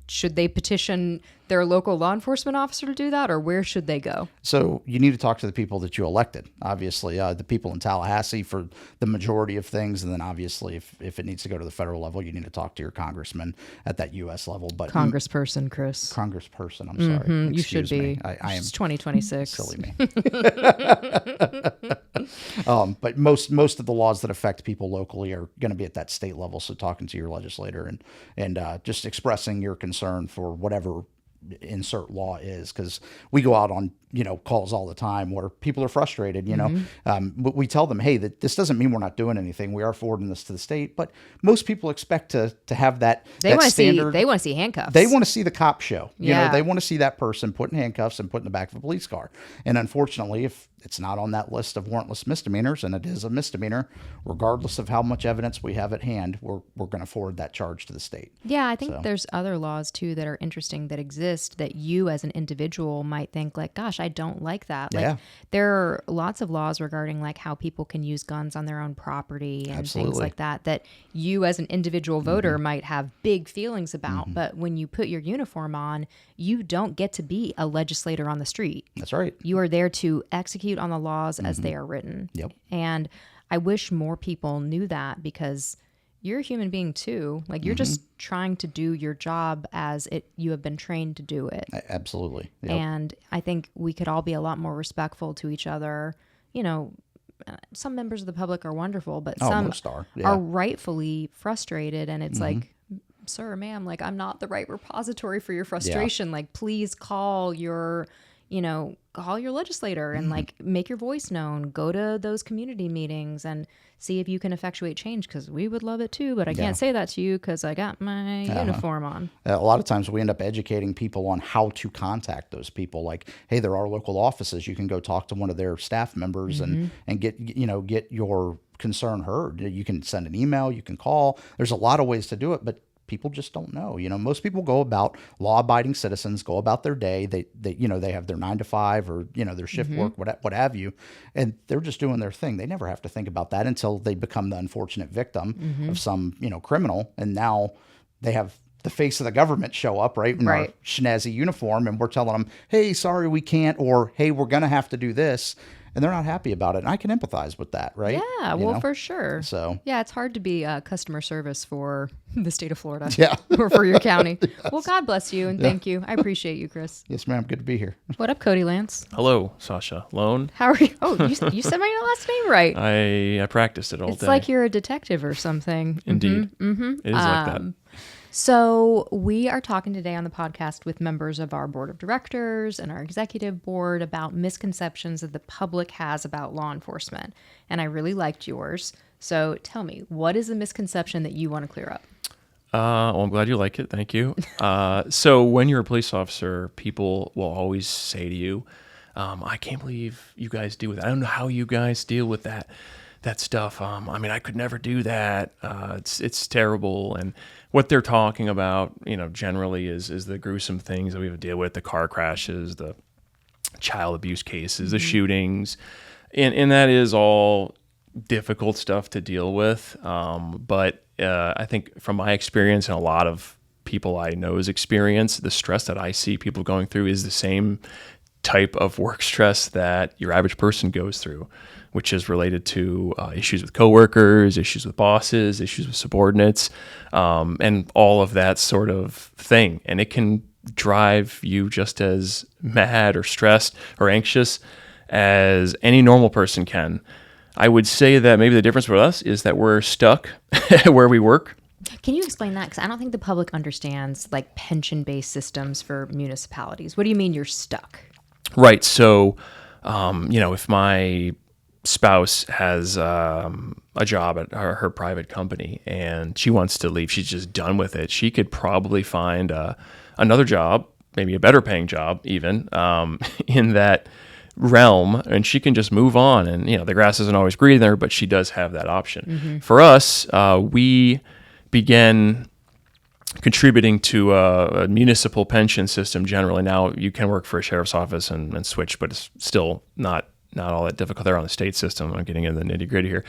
should they petition their local law enforcement officer to do that, or where should they go? So you need to talk to the people that you elected, obviously, the people in Tallahassee for the majority of things. And then obviously if it needs to go to the federal level, you need to talk to your congressman at that U.S. level. But Congressperson, Chris. Congressperson, I'm sorry. You should Excuse me. be. I am It's 2026. silly me. But most of the laws that affect people locally are going to be at that state level. So talking to your legislator and just expressing your concern for whatever insert law is, because we go out on calls all the time where people are frustrated. But we tell them, hey, that this doesn't mean we're not doing anything. We are forwarding this to the state, but most people expect to have that. They want to see. standard. They want to see handcuffs. They want to see the cop show. Yeah. They want to see that person put in handcuffs and put in the back of a police car. And unfortunately, if it's not on that list of warrantless misdemeanors, and it is a misdemeanor, regardless of how much evidence we have at hand, we're going to forward that charge to the state. Yeah, I think there's other laws too that are interesting that exist that you as an individual might think like, gosh, I don't like that. Like, Yeah. there are lots of laws regarding like how people can use guns on their own property and things Absolutely. like that you as an individual voter might have big feelings about. But when you put your uniform on, you don't get to be a legislator on the street. That's right. You are there to execute on the laws as they are written. Yep. And I wish more people knew that, because you're a human being too. Like, you're just trying to do your job as you have been trained to do it. Absolutely. Yep. And I think we could all be a lot more respectful to each other. Some members of the public are wonderful, but some most are. Yeah. are rightfully frustrated. And it's like, sir, ma'am, like, I'm not the right repository for your frustration. Like, please call your legislator and like make your voice known. Go to those community meetings and see if you can effectuate change, because we would love it too. But I can't say that to you because I got my uniform on. A lot of times we end up educating people on how to contact those people. Like, hey, there are local offices. You can go talk to one of their staff members and get your concern heard. You can send an email, you can call. There's a lot of ways to do it, but people just don't know. Most people go about, law-abiding citizens go about their day. They have their 9 to 5 or their shift work, what have you, and they're just doing their thing. They never have to think about that until they become the unfortunate victim of some criminal, and now they have the face of the government show up in our snazzy uniform, and we're telling them, hey, sorry, we can't, or hey, we're gonna have to do this. And they're not happy about it. And I can empathize with that, right? Yeah, well, for sure. So yeah, it's hard to be customer service for the state of Florida. Yeah. Or for your county. Yes. Well, God bless you and thank you. I appreciate you, Chris. Yes, ma'am. Good to be here. What up, Cody Lance? Hello, Sasha Lohn. How are you? Oh, you said my last name right. I practiced it all day. It's like you're a detective or something. Indeed. It is like that. So we are talking today on the podcast with members of our board of directors and our executive board about misconceptions that the public has about law enforcement. And I really liked yours. So tell me, what is the misconception that you want to clear up? Well, I'm glad you like it. Thank you. So when you're a police officer, people will always say to you, I can't believe you guys deal with that. I don't know how you guys deal with that stuff. I could never do that. It's terrible. And what they're talking about, generally is the gruesome things that we have to deal with, the car crashes, the child abuse cases, the shootings. And that is all difficult stuff to deal with. But I think from my experience and a lot of people I know's experience, the stress that I see people going through is the same type of work stress that your average person goes through, which is related to issues with coworkers, issues with bosses, issues with subordinates, and all of that sort of thing. And it can drive you just as mad or stressed or anxious as any normal person can. I would say that maybe the difference with us is that we're stuck where we work. Can you explain that? Because I don't think the public understands like pension-based systems for municipalities. What do you mean you're stuck? Right. So, if my spouse has a job at her private company and she wants to leave, she's just done with it, she could probably find another job maybe a better paying job even in that realm, and she can just move on. And, the grass isn't always green there, but she does have that option. For us, we began contributing to a municipal pension system generally. Now you can work for a sheriff's office and switch, but it's still not all that difficult there on the state system. I'm getting into the nitty gritty here.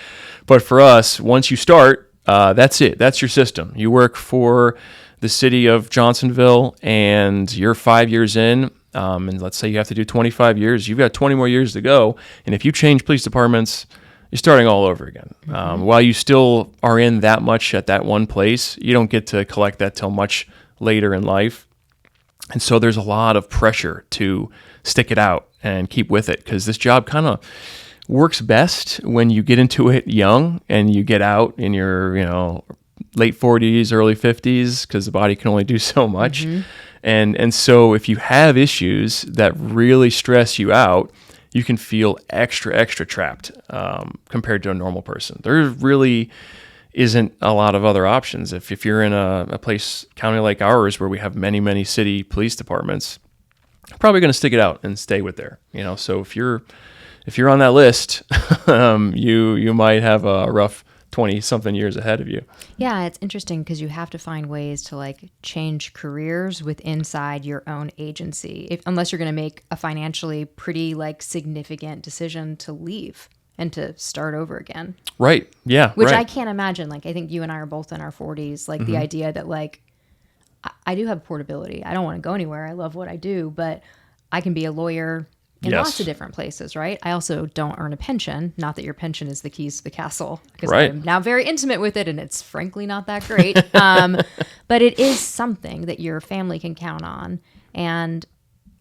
But for us, once you start, that's it. That's your system. You work for the city of Johnsonville and you're 5 years in. And let's say you have to do 25 years. You've got 20 more years to go. And if you change police departments, you're starting all over again. While you still are in that much at that one place, you don't get to collect that till much later in life. And so there's a lot of pressure to stick it out and keep with it, because this job kind of works best when you get into it young and you get out in your, late 40s, early 50s, because the body can only do so much. And so if you have issues that really stress you out, you can feel extra trapped compared to a normal person. There really isn't a lot of other options. If you're in a place, county like ours, where we have many city police departments, you're probably going to stick it out and stay with there. So if you're on that list, you might have a rough 20-something years ahead of you. Yeah, it's interesting because you have to find ways to change careers inside your own agency, unless you're going to make a financially pretty significant decision to leave and to start over again. Right. Yeah. Which right. I can't imagine. I think you and I are both in our 40s. The idea that I do have portability. I don't want to go anywhere. I love what I do, but I can be a lawyer in lots of different places, right? I also don't earn a pension. Not that your pension is the keys to the castle, because I'm now very intimate with it, and it's frankly not that great. But it is something that your family can count on. And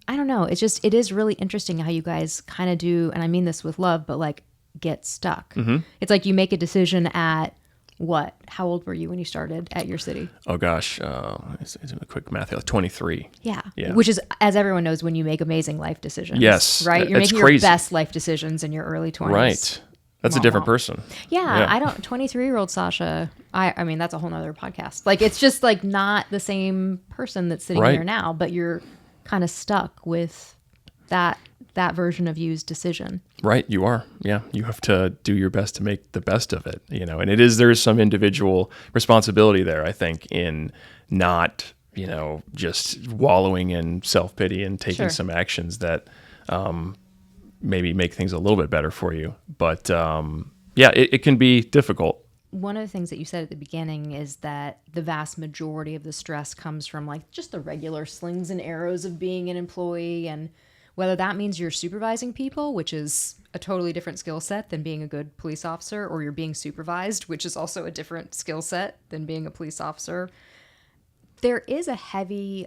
I don't know. It is really interesting how you guys kind of do, and I mean this with love, but get stuck. It's you make a decision at what? How old were you when you started at your city? Oh gosh, it's a quick math. 23. Yeah. Which is, as everyone knows, when you make amazing life decisions. Yes, right. You're making crazy. your best life decisions in your early 20s. Right. That's a different person. Yeah. I don't. 23-year-old Sasha. I mean, that's a whole nother podcast. It's just not the same person that's sitting here now, but you're kind of stuck with that version of you's decision. Right, you are. Yeah, you have to do your best to make the best of it, and there's some individual responsibility there, I think, in not, just wallowing in self-pity and taking some actions that maybe make things a little bit better for you. But it can be difficult. One of the things that you said at the beginning is that the vast majority of the stress comes from just the regular slings and arrows of being an employee, and whether that means you're supervising people, which is a totally different skill set than being a good police officer, or you're being supervised, which is also a different skill set than being a police officer. There is a heavy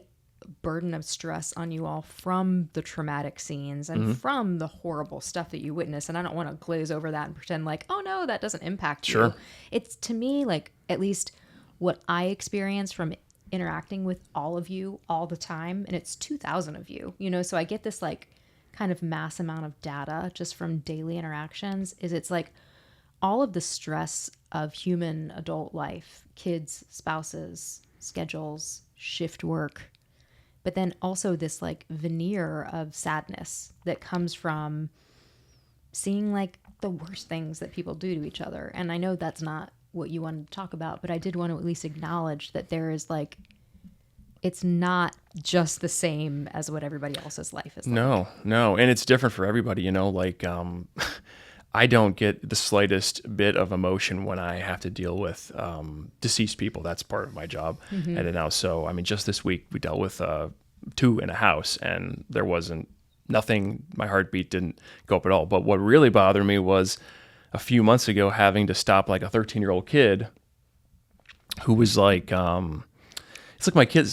burden of stress on you all from the traumatic scenes and from the horrible stuff that you witness. And I don't want to glaze over that and pretend oh no, that doesn't impact you. It's, to me, at least what I experience from interacting with all of you all the time, and it's 2,000 of you, so I get this kind of mass amount of data just from daily interactions. It's all of the stress of human adult life, kids, spouses, schedules, shift work, but then also this veneer of sadness that comes from seeing the worst things that people do to each other. And I know that's not what you wanted to talk about, but I did want to at least acknowledge that there is it's not just the same as what everybody else's life is. No. And it's different for everybody, I don't get the slightest bit of emotion when I have to deal with deceased people. That's part of my job. And now, so, I mean, just this week we dealt with 2 in a house, and there wasn't nothing, my heartbeat didn't go up at all. But what really bothered me was a few months ago having to stop a 13-year-old kid who was it's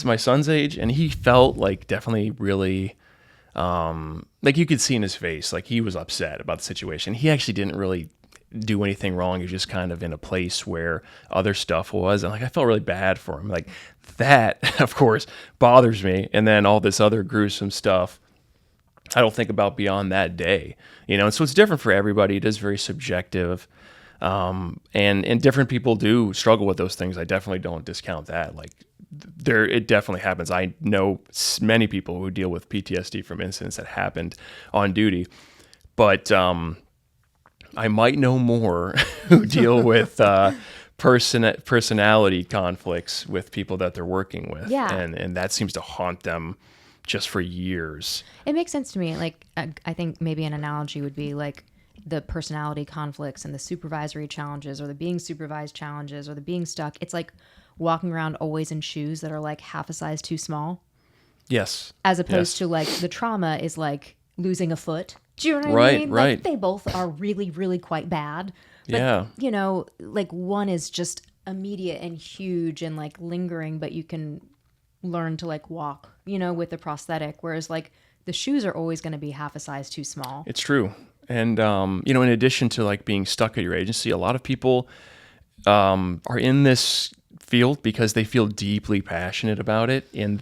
my son's age, and he felt definitely really, you could see in his face, he was upset about the situation. He actually didn't really do anything wrong. He was just kind of in a place where other stuff was, and I felt really bad for him. That, of course, bothers me. And then all this other gruesome stuff I don't think about beyond that day, and so it's different for everybody. It is very subjective. And different people do struggle with those things. I definitely don't discount that. it definitely happens. I know many people who deal with PTSD from incidents that happened on duty, but I might know more who deal with personality conflicts with people that they're working with. Yeah. And that seems to haunt them just for years. It makes sense to me. Like, I think maybe an analogy would be like the personality conflicts and the supervisory challenges, or the being supervised challenges, or the being stuck. It's like walking around always in shoes that are like half a size too small, Yes. as opposed Yes. to like the trauma is like losing a foot. Do you know what I Right, mean? right. Like, they both are really, really quite bad. But, Yeah. you know, like one is just immediate and huge and like lingering, but you can learn to like walk, you know, with the prosthetic. Whereas like the shoes are always going to be half a size too small. It's true. And, you know, in addition to like being stuck at your agency, a lot of people are in this field because they feel deeply passionate about it, and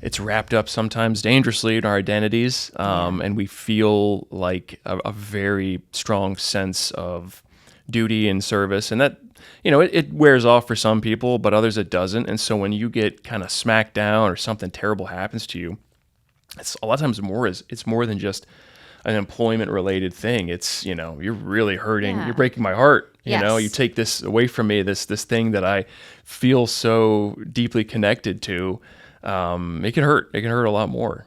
it's wrapped up sometimes dangerously in our identities. And we feel like a very strong sense of duty and service. And that, you know, it wears off for some people, but others it doesn't. And so when you get kind of smacked down or something terrible happens to you, it's a lot of times it's more than just an employment related thing. It's, you know, you're really hurting. Yeah. You're breaking my heart. You Yes. know, you take this away from me, this thing that I feel so deeply connected to. It can hurt. It can hurt a lot more.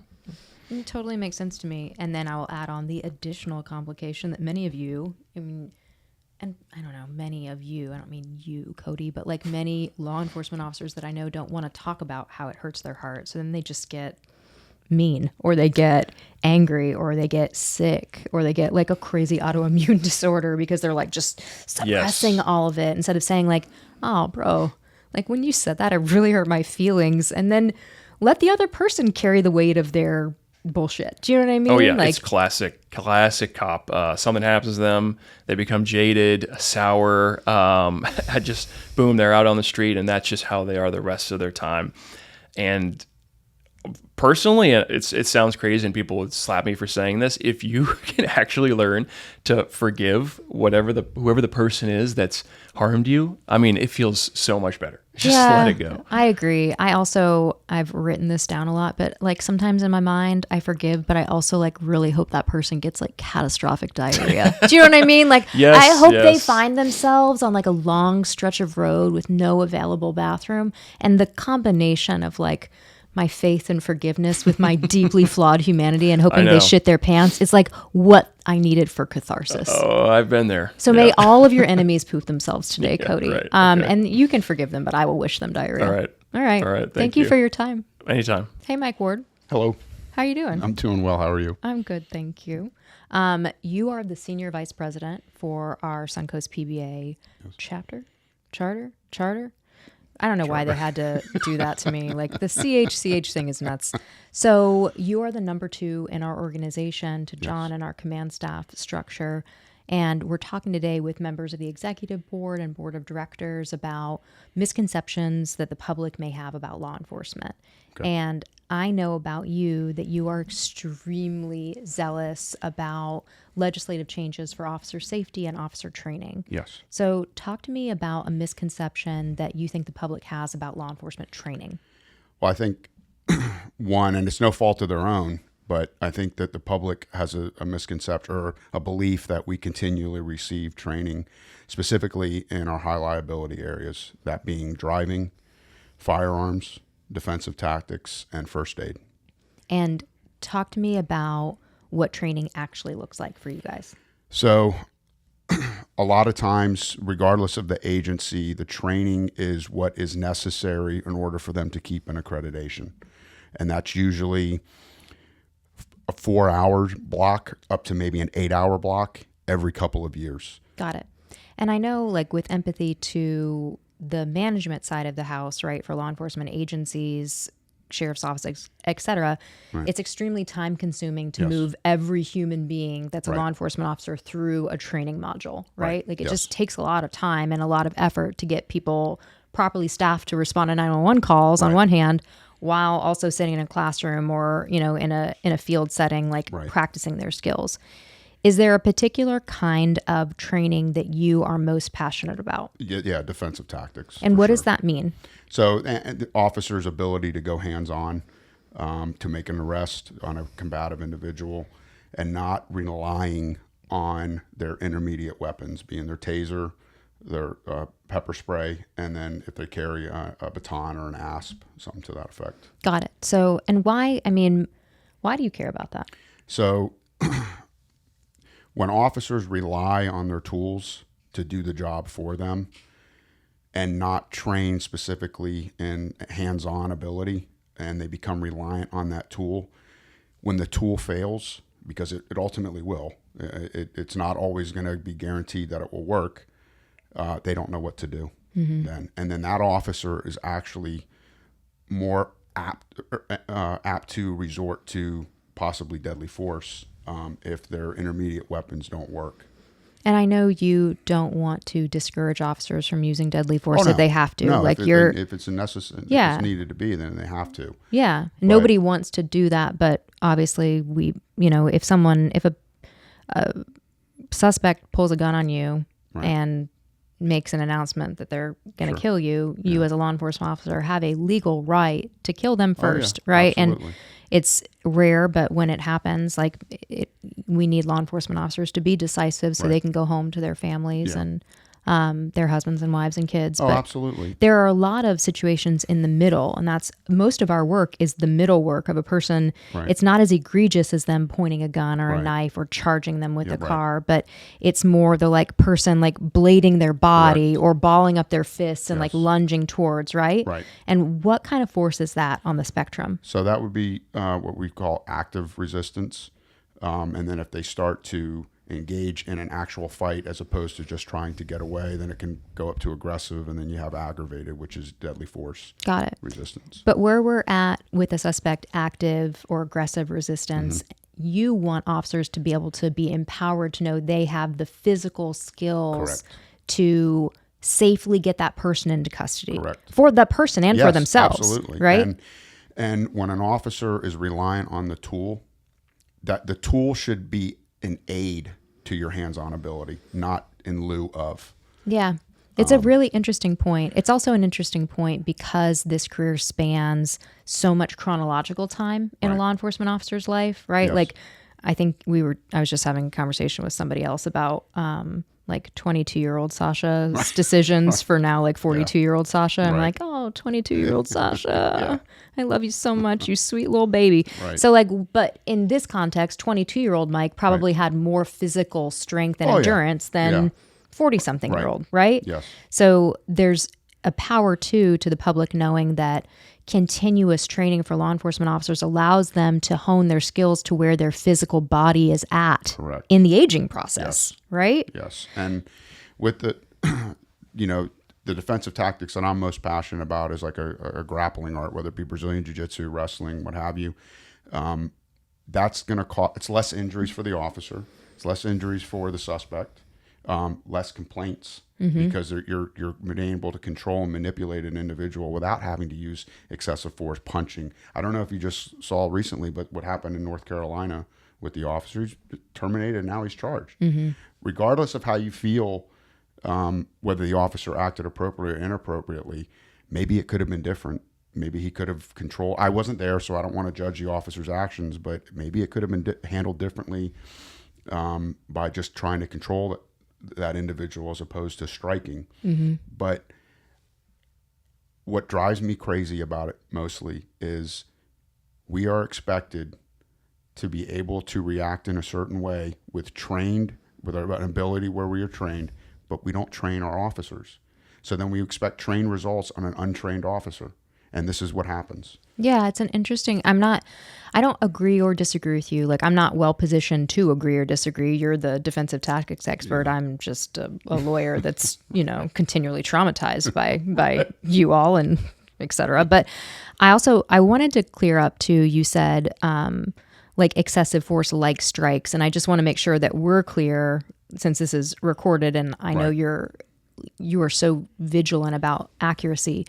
It totally makes sense to me. And then I will add on the additional complication that many of you, I mean, and I don't know, many of you, I don't mean you, Cody, but like many law enforcement officers that I know don't want to talk about how it hurts their heart. So then they just get mean, or they get angry, or they get sick, or they get like a crazy autoimmune disorder because they're like just suppressing all of it, instead of saying like, oh, bro, like when you said that, it really hurt my feelings. And then let the other person carry the weight of their bullshit. Do you know what I mean? Oh yeah, like, it's classic cop. Something happens to them, they become jaded, sour. Just boom, they're out on the street, and that's just how they are the rest of their time. And personally, it sounds crazy, and people would slap me for saying this. If you can actually learn to forgive whoever the person is that's harmed you, I mean, it feels so much better. Just let it go. I agree. I've written this down a lot, but like sometimes in my mind I forgive, but I also like really hope that person gets like catastrophic diarrhea. Do you know what I mean? Like, Yes, I hope they yes. find themselves on like a long stretch of road with no available bathroom, and the combination of like my faith and forgiveness with my deeply flawed humanity and hoping know. they shit their pants, it's like what I needed for catharsis. Oh, I've been there. So may all of your enemies poop themselves today, Yeah, Cody. right, okay. And you can forgive them, but I will wish them diarrhea. All right. All right. All right, Thank thank you you. for your time. Anytime. Hey, Mike Ward. Hello. How you doing? I'm doing well. How are you? I'm good, thank you. You are the senior vice president for our Suncoast PBA charter. I don't know why they had to do that to me. Like the CH thing is nuts. So you are the number 2 in our organization to John and our command staff structure. And we're talking today with members of the executive board and board of directors about misconceptions that the public may have about law enforcement. Okay. And I know about you that you are extremely zealous about legislative changes for officer safety and officer training. Yes. So talk to me about a misconception that you think the public has about law enforcement training. Well, I think one, and it's no fault of their own, but I think that the public has a misconception or a belief that we continually receive training, specifically in our high liability areas, that being driving, firearms, defensive tactics, and first aid. And talk to me about what training actually looks like for you guys. So a lot of times, regardless of the agency, the training is what is necessary in order for them to keep an accreditation. And that's usually a 4-hour block up to maybe an 8-hour block every couple of years. Got it. And I know, like, with empathy to the management side of the house, right, for law enforcement agencies, sheriff's offices, et cetera, it's extremely time consuming to move every human being that's a law enforcement officer through a training module, right? Like it just takes a lot of time and a lot of effort to get people properly staffed to respond to 911 calls on one hand, while also sitting in a classroom or, you know, in a field setting, like practicing their skills. Is there a particular kind of training that you are most passionate about? Yeah, defensive tactics. And for what sure. does that mean? So the officer's ability to go hands-on to make an arrest on a combative individual and not relying on their intermediate weapons, being their taser, their pepper spray, and then if they carry a baton or an asp, something to that effect. Got it. So, and why do you care about that? So when officers rely on their tools to do the job for them and not train specifically in hands-on ability, and they become reliant on that tool, when the tool fails, because it ultimately will, it's not always going to be guaranteed that it will work, they don't know what to do then. And then that officer is actually more apt to resort to possibly deadly force if their intermediate weapons don't work. And I know you don't want to discourage officers from using deadly force no. if they have to. No, like if it's necessary, Yeah. if it's needed to be, then they have to. Yeah. Nobody wants to do that, but obviously if a suspect pulls a gun on you and makes an announcement that they're going to kill you, you as a law enforcement officer have a legal right to kill them first, right? Absolutely. And it's rare, but when it happens, we need law enforcement officers to be decisive so they can go home to their families and their husbands and wives and kids. Oh, but absolutely. there are a lot of situations in the middle, and that's most of our work is the middle work of a person. Right. It's not as egregious as them pointing a gun or a Right. knife or charging them with a right. car, but it's more the person blading their body or balling up their fists and Yes. lunging towards, right? Right. And what kind of force is that on the spectrum? So that would be what we call active resistance. And then if they start to engage in an actual fight as opposed to just trying to get away, then it can go up to aggressive, and then you have aggravated, which is deadly force Got it. resistance. But where we're at with a suspect active or aggressive resistance, you want officers to be able to be empowered to know they have the physical skills Correct. to safely get that person into custody. Correct. For the person and for Yes, themselves. absolutely. Right? And when an officer is reliant on the tool, that the tool should be an aid to your hands-on ability, not in lieu of. Yeah. It's a really interesting point. It's also an interesting point because this career spans so much chronological time in a law enforcement officer's life, right? Yes. I was just having a conversation with somebody else about 22-year-old Sasha's decisions for now 42-year-old Sasha. I'm Right. 22-year-old Sasha. I love you so much, you sweet little baby. Right. So but in this context, 22-year-old Mike probably had more physical strength and Oh, yeah. endurance than Yeah. 40-something-year-old, right? Yes. So there's a power to the public knowing that continuous training for law enforcement officers allows them to hone their skills to where their physical body is at Correct. in the aging process, right? Yes. And with the, the defensive tactics that I'm most passionate about is a grappling art, whether it be Brazilian Jiu-Jitsu, wrestling, what have you. That's going to cause, it's less injuries for the officer. It's less injuries for the suspect. Less complaints because you're being able to control and manipulate an individual without having to use excessive force, punching. I don't know if you just saw recently, but what happened in North Carolina with the officer, he's terminated and now he's charged. Regardless of how you feel, whether the officer acted appropriately or inappropriately, maybe it could have been different. Maybe he could have controlled. I wasn't there, so I don't want to judge the officer's actions, but maybe it could have been handled differently by just trying to control that individual as opposed to striking. But what drives me crazy about it mostly is we are expected to be able to react in a certain way with an ability where we are trained, but we don't train our officers. So then we expect trained results on an untrained officer. And this is what happens. Yeah, it's an interesting, I don't agree or disagree with you. I'm not well positioned to agree or disagree. You're the defensive tactics expert. I'm just a lawyer that's, continually traumatized by you all and et cetera. But I wanted to clear up too, you said, excessive force like strikes. And I just want to make sure that we're clear since this is recorded and I know you are so vigilant about accuracy.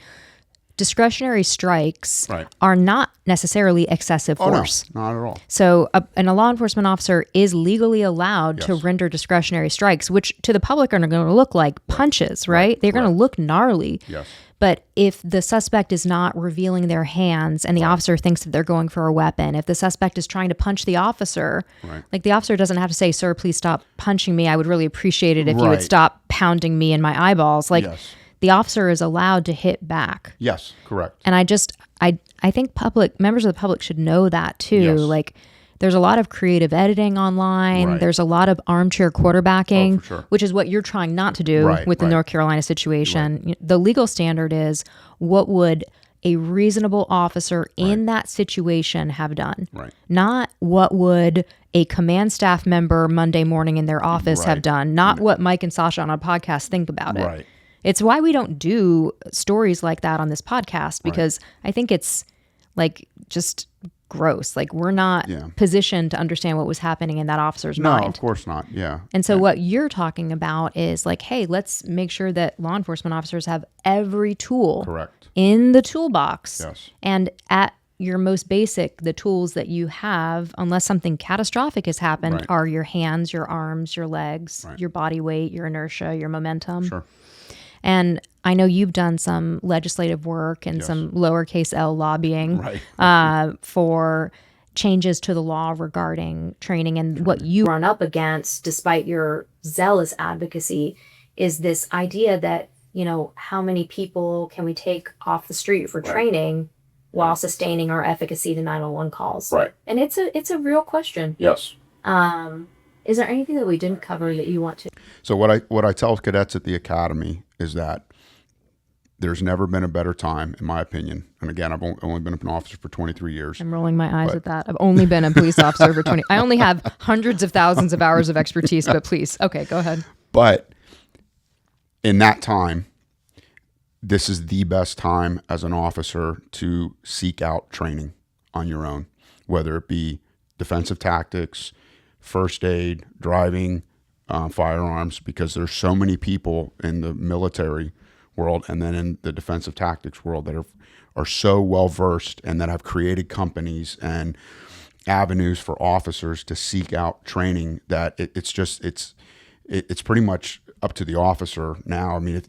discretionary strikes Right. are not necessarily excessive Oh, no, force. not at all. So and a law enforcement officer is legally allowed to Yes. render discretionary strikes, which to the public are going to look like punches, right? They're going to Correct. look gnarly. Yes. But if the suspect is not revealing their hands and the officer thinks that they're going for a weapon, if the suspect is trying to punch the officer, Right. like the officer doesn't have to say, "Sir, please stop punching me. I would really appreciate it if you would Right. stop pounding me in my eyeballs." Like Yes. the officer is allowed to hit back. Yes, correct. And I think members of the public should know that too. Yes. Like there's a lot of creative editing online. Right. There's a lot of armchair quarterbacking, Oh, for sure. which is what you're trying not to do Right, with the right. North Carolina situation. The legal standard is what would a reasonable officer in that situation have done? Right. Not what would a command staff member Monday morning in their office have Right. done, not what Mike and Sasha on a podcast think about it. Right. It's why we don't do stories like that on this podcast, because I think it's like just gross. Like we're not Yeah. positioned to understand what was happening in that officer's No, mind. of course not. Yeah. And so what you're talking about is like, hey, let's make sure that law enforcement officers have every tool Correct. in the toolbox. Yes. And at your most basic, the tools that you have, unless something catastrophic has happened, Right. are your hands, your arms, your legs, Right. your body weight, your inertia, your momentum. Sure. And I know you've done some legislative work and Yes. some lowercase l lobbying Right. for changes to the law regarding training. And what you run up against, despite your zealous advocacy, is this idea that, you know, how many people can we take off the street for training while sustaining our efficacy to 911 calls? Right. And it's a real question. Yes. Is there anything that we didn't cover that you want to? So what I tell cadets at the academy is that there's never been a better time, in my opinion. And again, I've only been an officer for 23 years. I'm rolling my eyes at that. I've only been a police officer for 20. I only have hundreds of thousands of hours of expertise, but please. Okay, go ahead. But in that time, this is the best time as an officer to seek out training on your own, whether it be defensive tactics, first aid, driving, firearms, because there's so many people in the military world and then in the defensive tactics world that are so well versed and that have created companies and avenues for officers to seek out training that it's pretty much up to the officer now. I mean, if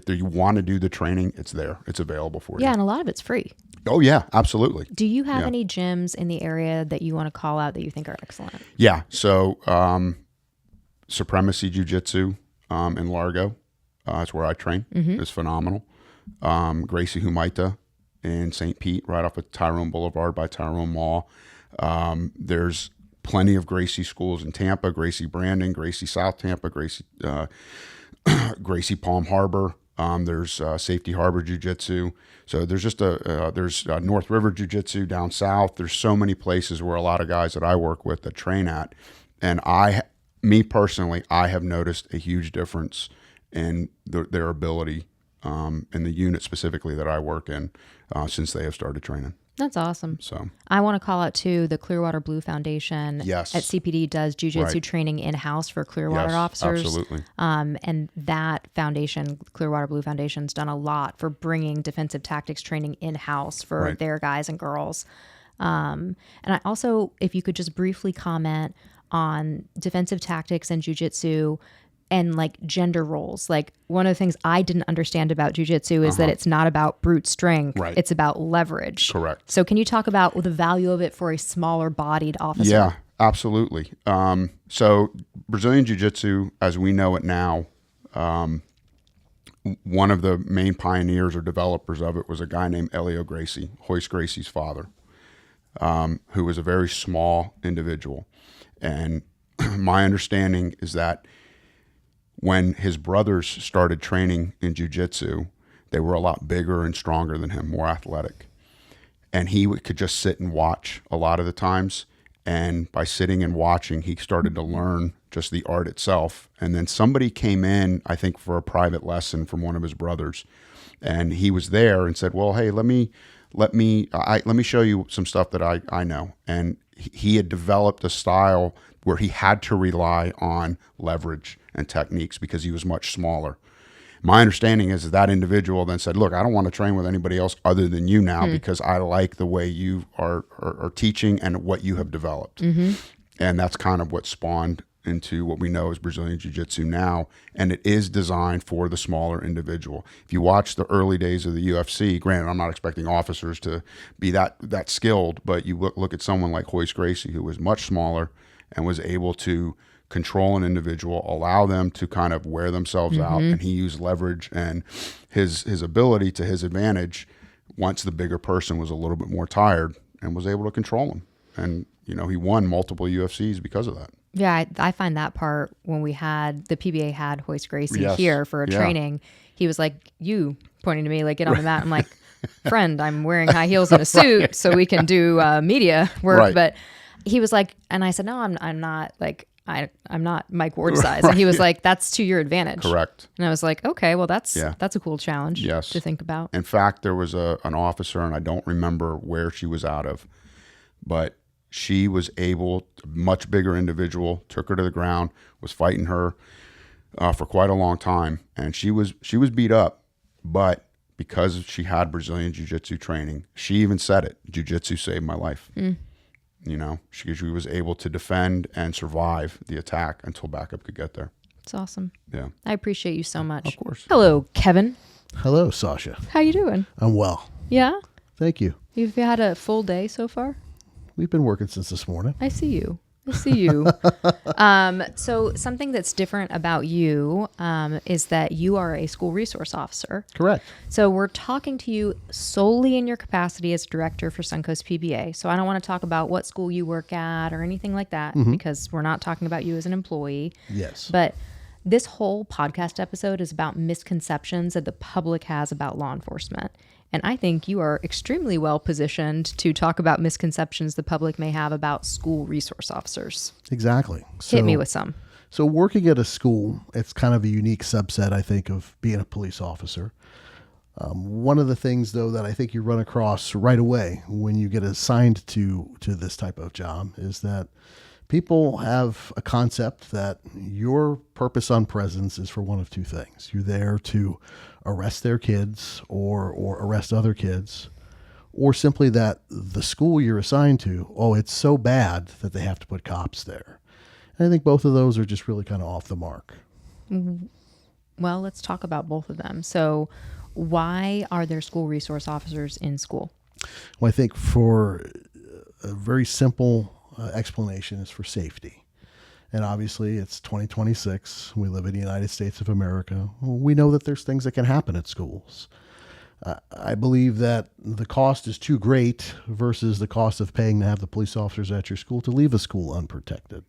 you want to do the training, it's there, it's available for you. Yeah, and a lot of it's free. Oh yeah, absolutely. Do you have Yeah. any gyms in the area that you want to call out that you think are excellent? Yeah. So, Supremacy Jiu-Jitsu in Largo, that's where I train. It's phenomenal. Gracie Humaita in St. Pete, right off of Tyrone Boulevard by Tyrone Mall. There's plenty of Gracie schools in Tampa, Gracie Brandon, Gracie South Tampa, Gracie Palm Harbor. There's Safety Harbor Jiu-Jitsu. So there's just there's North River Jiu-Jitsu down south. There's so many places where a lot of guys that I work with that train at. And me personally, I have noticed a huge difference in their ability in the unit specifically that I work in since they have started training. That's awesome. So I want to call out too the Clearwater Blue Foundation. Yes. At CPD does jiu-jitsu Right. training in-house for Clearwater Yes, officers. absolutely. And that foundation, Clearwater Blue Foundation's done a lot for bringing defensive tactics training in-house for Right. their guys and girls. And I also, if you could just briefly comment on defensive tactics and jiu-jitsu and like gender roles. Like one of the things I didn't understand about jiu-jitsu is that it's not about brute strength. Right. It's about leverage. Correct. So can you talk about the value of it for a smaller bodied officer? yeah, absolutely. So Brazilian Jiu-Jitsu, as we know it now, one of the main pioneers or developers of it was a guy named Elio Gracie, Hoist Gracie's father, who was a very small individual. And my understanding is that when his brothers started training in jiu-jitsu, they were a lot bigger and stronger than him, more athletic. And he could just sit and watch a lot of the times. And by sitting and watching, he started to learn just the art itself. And then somebody came in, I think, for a private lesson from one of his brothers. And he was there and said, well, hey, let me show you some stuff that I know. And he had developed a style where he had to rely on leverage and techniques because he was much smaller. My understanding is that individual then said, look, I don't want to train with anybody else other than you now because I like the way you are teaching and what you have developed. And that's kind of what spawned into what we know as Brazilian Jiu-Jitsu now, and it is designed for the smaller individual. If you watch the early days of the UFC, granted, I'm not expecting officers to be that skilled, but you look at someone like Royce Gracie, who was much smaller and was able to control an individual, allow them to kind of wear themselves out, and he used leverage and his ability to his advantage once the bigger person was a little bit more tired, and was able to control him. And he won multiple UFCs because of that. Yeah, I find that part when we had the PBA had Royce Gracie Yes. here for a Yeah. training, he was like, you pointing to me, like, get on the mat. I'm like, friend, I'm wearing high heels and a suit so we can do media work. Right. But he was like, and I said, no, I'm not like, I'm not Mike Ward size. And he was like, that's to your advantage. Correct. And I was like, okay, well, that's Yeah. a cool challenge Yes. to think about. In fact, there was an officer, and I don't remember where she was out of, but she was able, much bigger individual, took her to the ground, was fighting her for quite a long time, and she was beat up, but because she had Brazilian Jiu-Jitsu training, she even said it, Jiu-Jitsu saved my life. She was able to defend and survive the attack until backup could get there. It's awesome. Yeah. I appreciate you so much. Of course. Hello, Kevin. Hello, Sasha. How you doing? I'm well. Yeah? Thank you. You've had a full day so far? We've been working since this morning. I see you. So something that's different about you is that you are a school resource officer. Correct. So we're talking to you solely in your capacity as director for Suncoast PBA. So I don't want to talk about what school you work at or anything like that because we're not talking about you as an employee. Yes. But this whole podcast episode is about misconceptions that the public has about law enforcement. And I think you are extremely well positioned to talk about misconceptions the public may have about school resource officers. Exactly. Hit me with some. So working at a school, it's kind of a unique subset, I think, of being a police officer. One of the things, though, that I think you run across right away when you get assigned to this type of job is that people have a concept that your purpose on presence is for one of two things. You're there to arrest their kids or arrest other kids, or simply that the school you're assigned to, it's so bad that they have to put cops there. And I think both of those are just really kind of off the mark. Well, let's talk about both of them. So why are there school resource officers in school? Well, I think for a very simple explanation is for safety. And obviously it's 2026. We live in the United States of America. We know that there's things that can happen at schools. I believe that the cost is too great versus the cost of paying to have the police officers at your school to leave a school unprotected.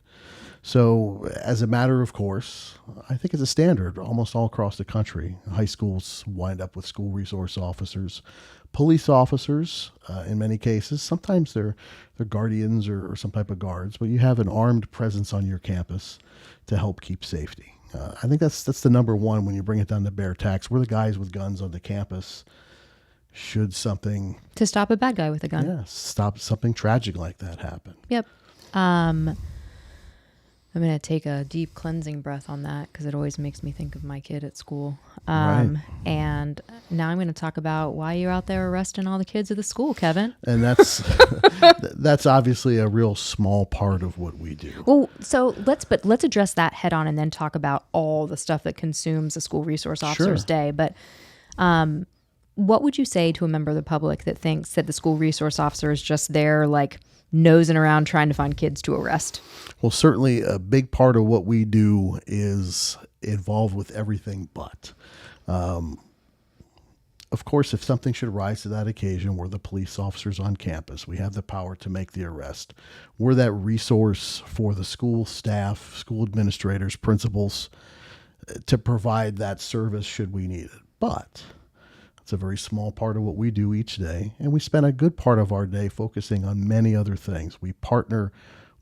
So as a matter of course, I think it's a standard almost all across the country. High schools wind up with school resource officers, police officers in many cases. Sometimes they're guardians or some type of guards, but you have an armed presence on your campus to help keep safety. I think that's the number one when you bring it down to bare tax. We're the guys with guns on the campus. Should something... To stop a bad guy with a gun. Yeah, stop something tragic like that happen. Yep. I'm going to take a deep cleansing breath on that because it always makes me think of my kid at school. Right. And now I'm going to talk about why you're out there arresting all the kids at the school, Kevin. And that's that's obviously a real small part of what we do. Well, so let's address that head on and then talk about all the stuff that consumes a school resource officer's day. But what would you say to a member of the public that thinks that the school resource officer is just there like nosing around trying to find kids to arrest? Well, certainly a big part of what we do is involved with everything but. Of course, if something should rise to that occasion, we're the police officers on campus. We have the power to make the arrest. We're that resource for the school staff, school administrators, principals, to provide that service should we need it. But it's a very small part of what we do each day, and we spend a good part of our day focusing on many other things. We partner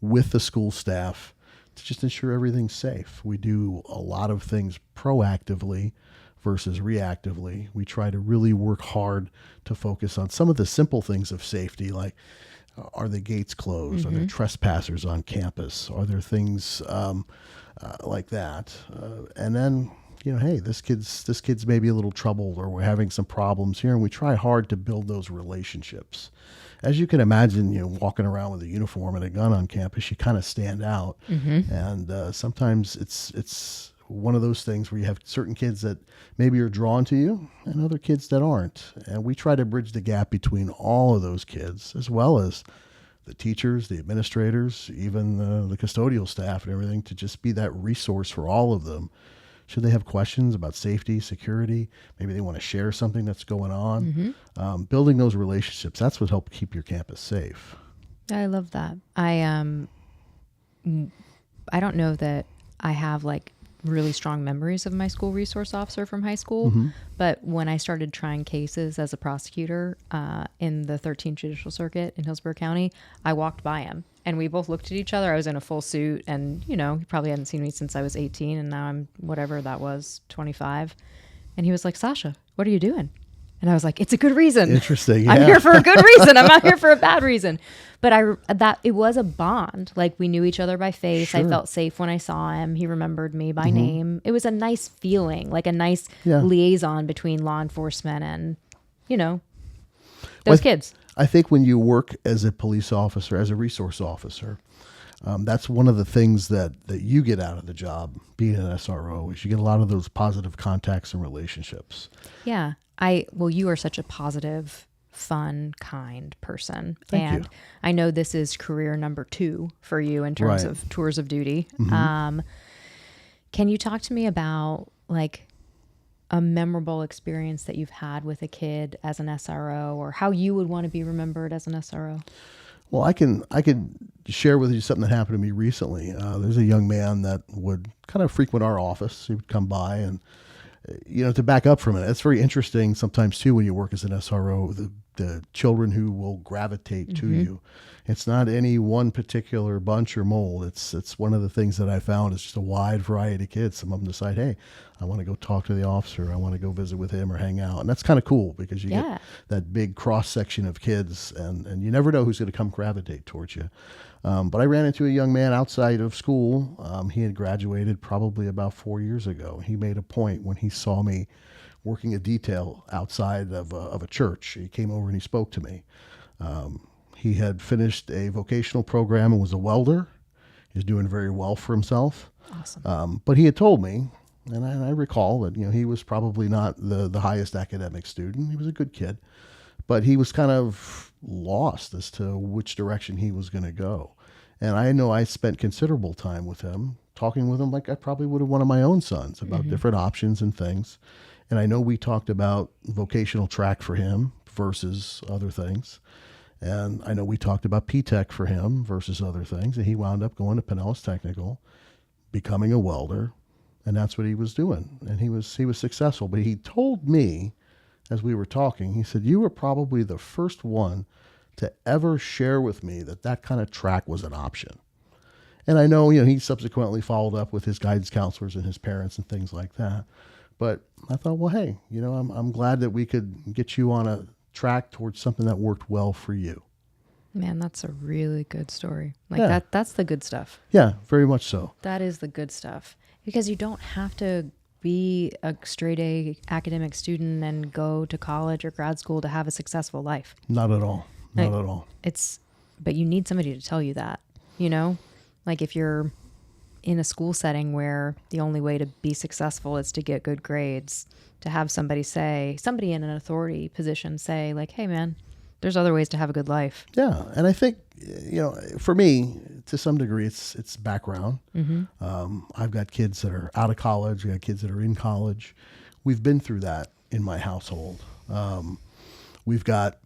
with the school staff to just ensure everything's safe. We do a lot of things proactively versus reactively. We try to really work hard to focus on some of the simple things of safety, like are the gates closed? Are there trespassers on campus? Are there things like that? And then hey, this kid's maybe a little troubled, or we're having some problems here, and we try hard to build those relationships. As you can imagine, walking around with a uniform and a gun on campus, you kind of stand out, and sometimes it's one of those things where you have certain kids that maybe are drawn to you, and other kids that aren't, and we try to bridge the gap between all of those kids, as well as the teachers, the administrators, even the custodial staff and everything, to just be that resource for all of them. Should they have questions about safety, security, maybe they want to share something that's going on. Building those relationships, that's what helps keep your campus safe. I love that. I don't know that I have like really strong memories of my school resource officer from high school, but when I started trying cases as a prosecutor in the 13th Judicial Circuit in Hillsborough County, I walked by him and we both looked at each other. I was in a full suit, and he probably hadn't seen me since I was 18, and now I'm whatever that was, 25. And he was like, "Sasha, what are you doing?" And I was like, "It's a good reason. Interesting. Yeah. I'm here for a good reason. I'm not here for a bad reason." But it was a bond. Like, we knew each other by face. Sure. I felt safe when I saw him. He remembered me by name. It was a nice feeling, like a nice liaison between law enforcement and, those kids. I think when you work as a police officer, as a resource officer, that's one of the things that you get out of the job, being an SRO, is you get a lot of those positive contacts and relationships. Yeah. You are such a positive, fun, kind person. Thank you. I know this is career number 2 for you in terms of tours of duty. Can you talk to me about like a memorable experience that you've had with a kid as an SRO, or how you would want to be remembered as an SRO? Well, I could share with you something that happened to me recently. There's a young man that would kind of frequent our office. He would come by, and to back up from it, it's very interesting sometimes too when you work as an SRO, the children who will gravitate to you. It's not any one particular bunch or mold. It's one of the things that I found is just a wide variety of kids. Some of them decide, hey, I want to go talk to the officer. I want to go visit with him or hang out. And that's kind of cool because you get that big cross section of kids, and you never know who's going to come gravitate towards you. But I ran into a young man outside of school. He had graduated probably about 4 years ago. He made a point when he saw me working a detail outside of a church. He came over and he spoke to me. He had finished a vocational program and was a welder. He was doing very well for himself. Awesome. But he had told me, and I recall that he was probably not the highest academic student. He was a good kid, but he was kind of lost as to which direction he was going to go. And I know I spent considerable time with him, talking with him like I probably would have one of my own sons about different options and things. And I know we talked about vocational track for him versus other things. And I know we talked about P-Tech for him versus other things. And he wound up going to Pinellas Technical, becoming a welder. And that's what he was doing. And he was successful. But he told me, as we were talking, he said, "You were probably the first one to ever share with me that kind of track was an option." And I know, he subsequently followed up with his guidance counselors and his parents and things like that. But I thought, well, hey, I'm glad that we could get you on a track towards something that worked well for you. Man, that's a really good story. Like that's the good stuff. Yeah, very much so. That is the good stuff. Because you don't have to be a straight A academic student and go to college or grad school to have a successful life. Not at all. Not at all. But you need somebody to tell you that, like if you're in a school setting where the only way to be successful is to get good grades, to have somebody in an authority position say like, "Hey man, there's other ways to have a good life." Yeah. And I think, for me, to some degree, it's background. I've got kids that are out of college. I got kids that are in college. We've been through that in my household. We've got,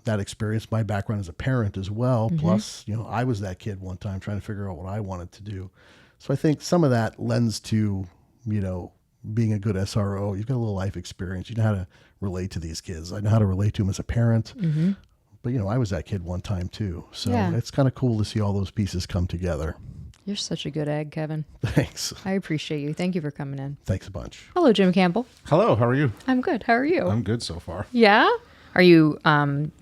that experience, my background as a parent as well. Plus, I was that kid one time trying to figure out what I wanted to do. So I think some of that lends to, being a good SRO. You've got a little life experience. You know how to relate to these kids. I know how to relate to them as a parent. But, I was that kid one time too. So it's kind of cool to see all those pieces come together. You're such a good egg, Kevin. Thanks. I appreciate you. Thank you for coming in. Thanks a bunch. Hello, Jim Campbell. Hello, how are you? I'm good. How are you? I'm good so far. Yeah? Are you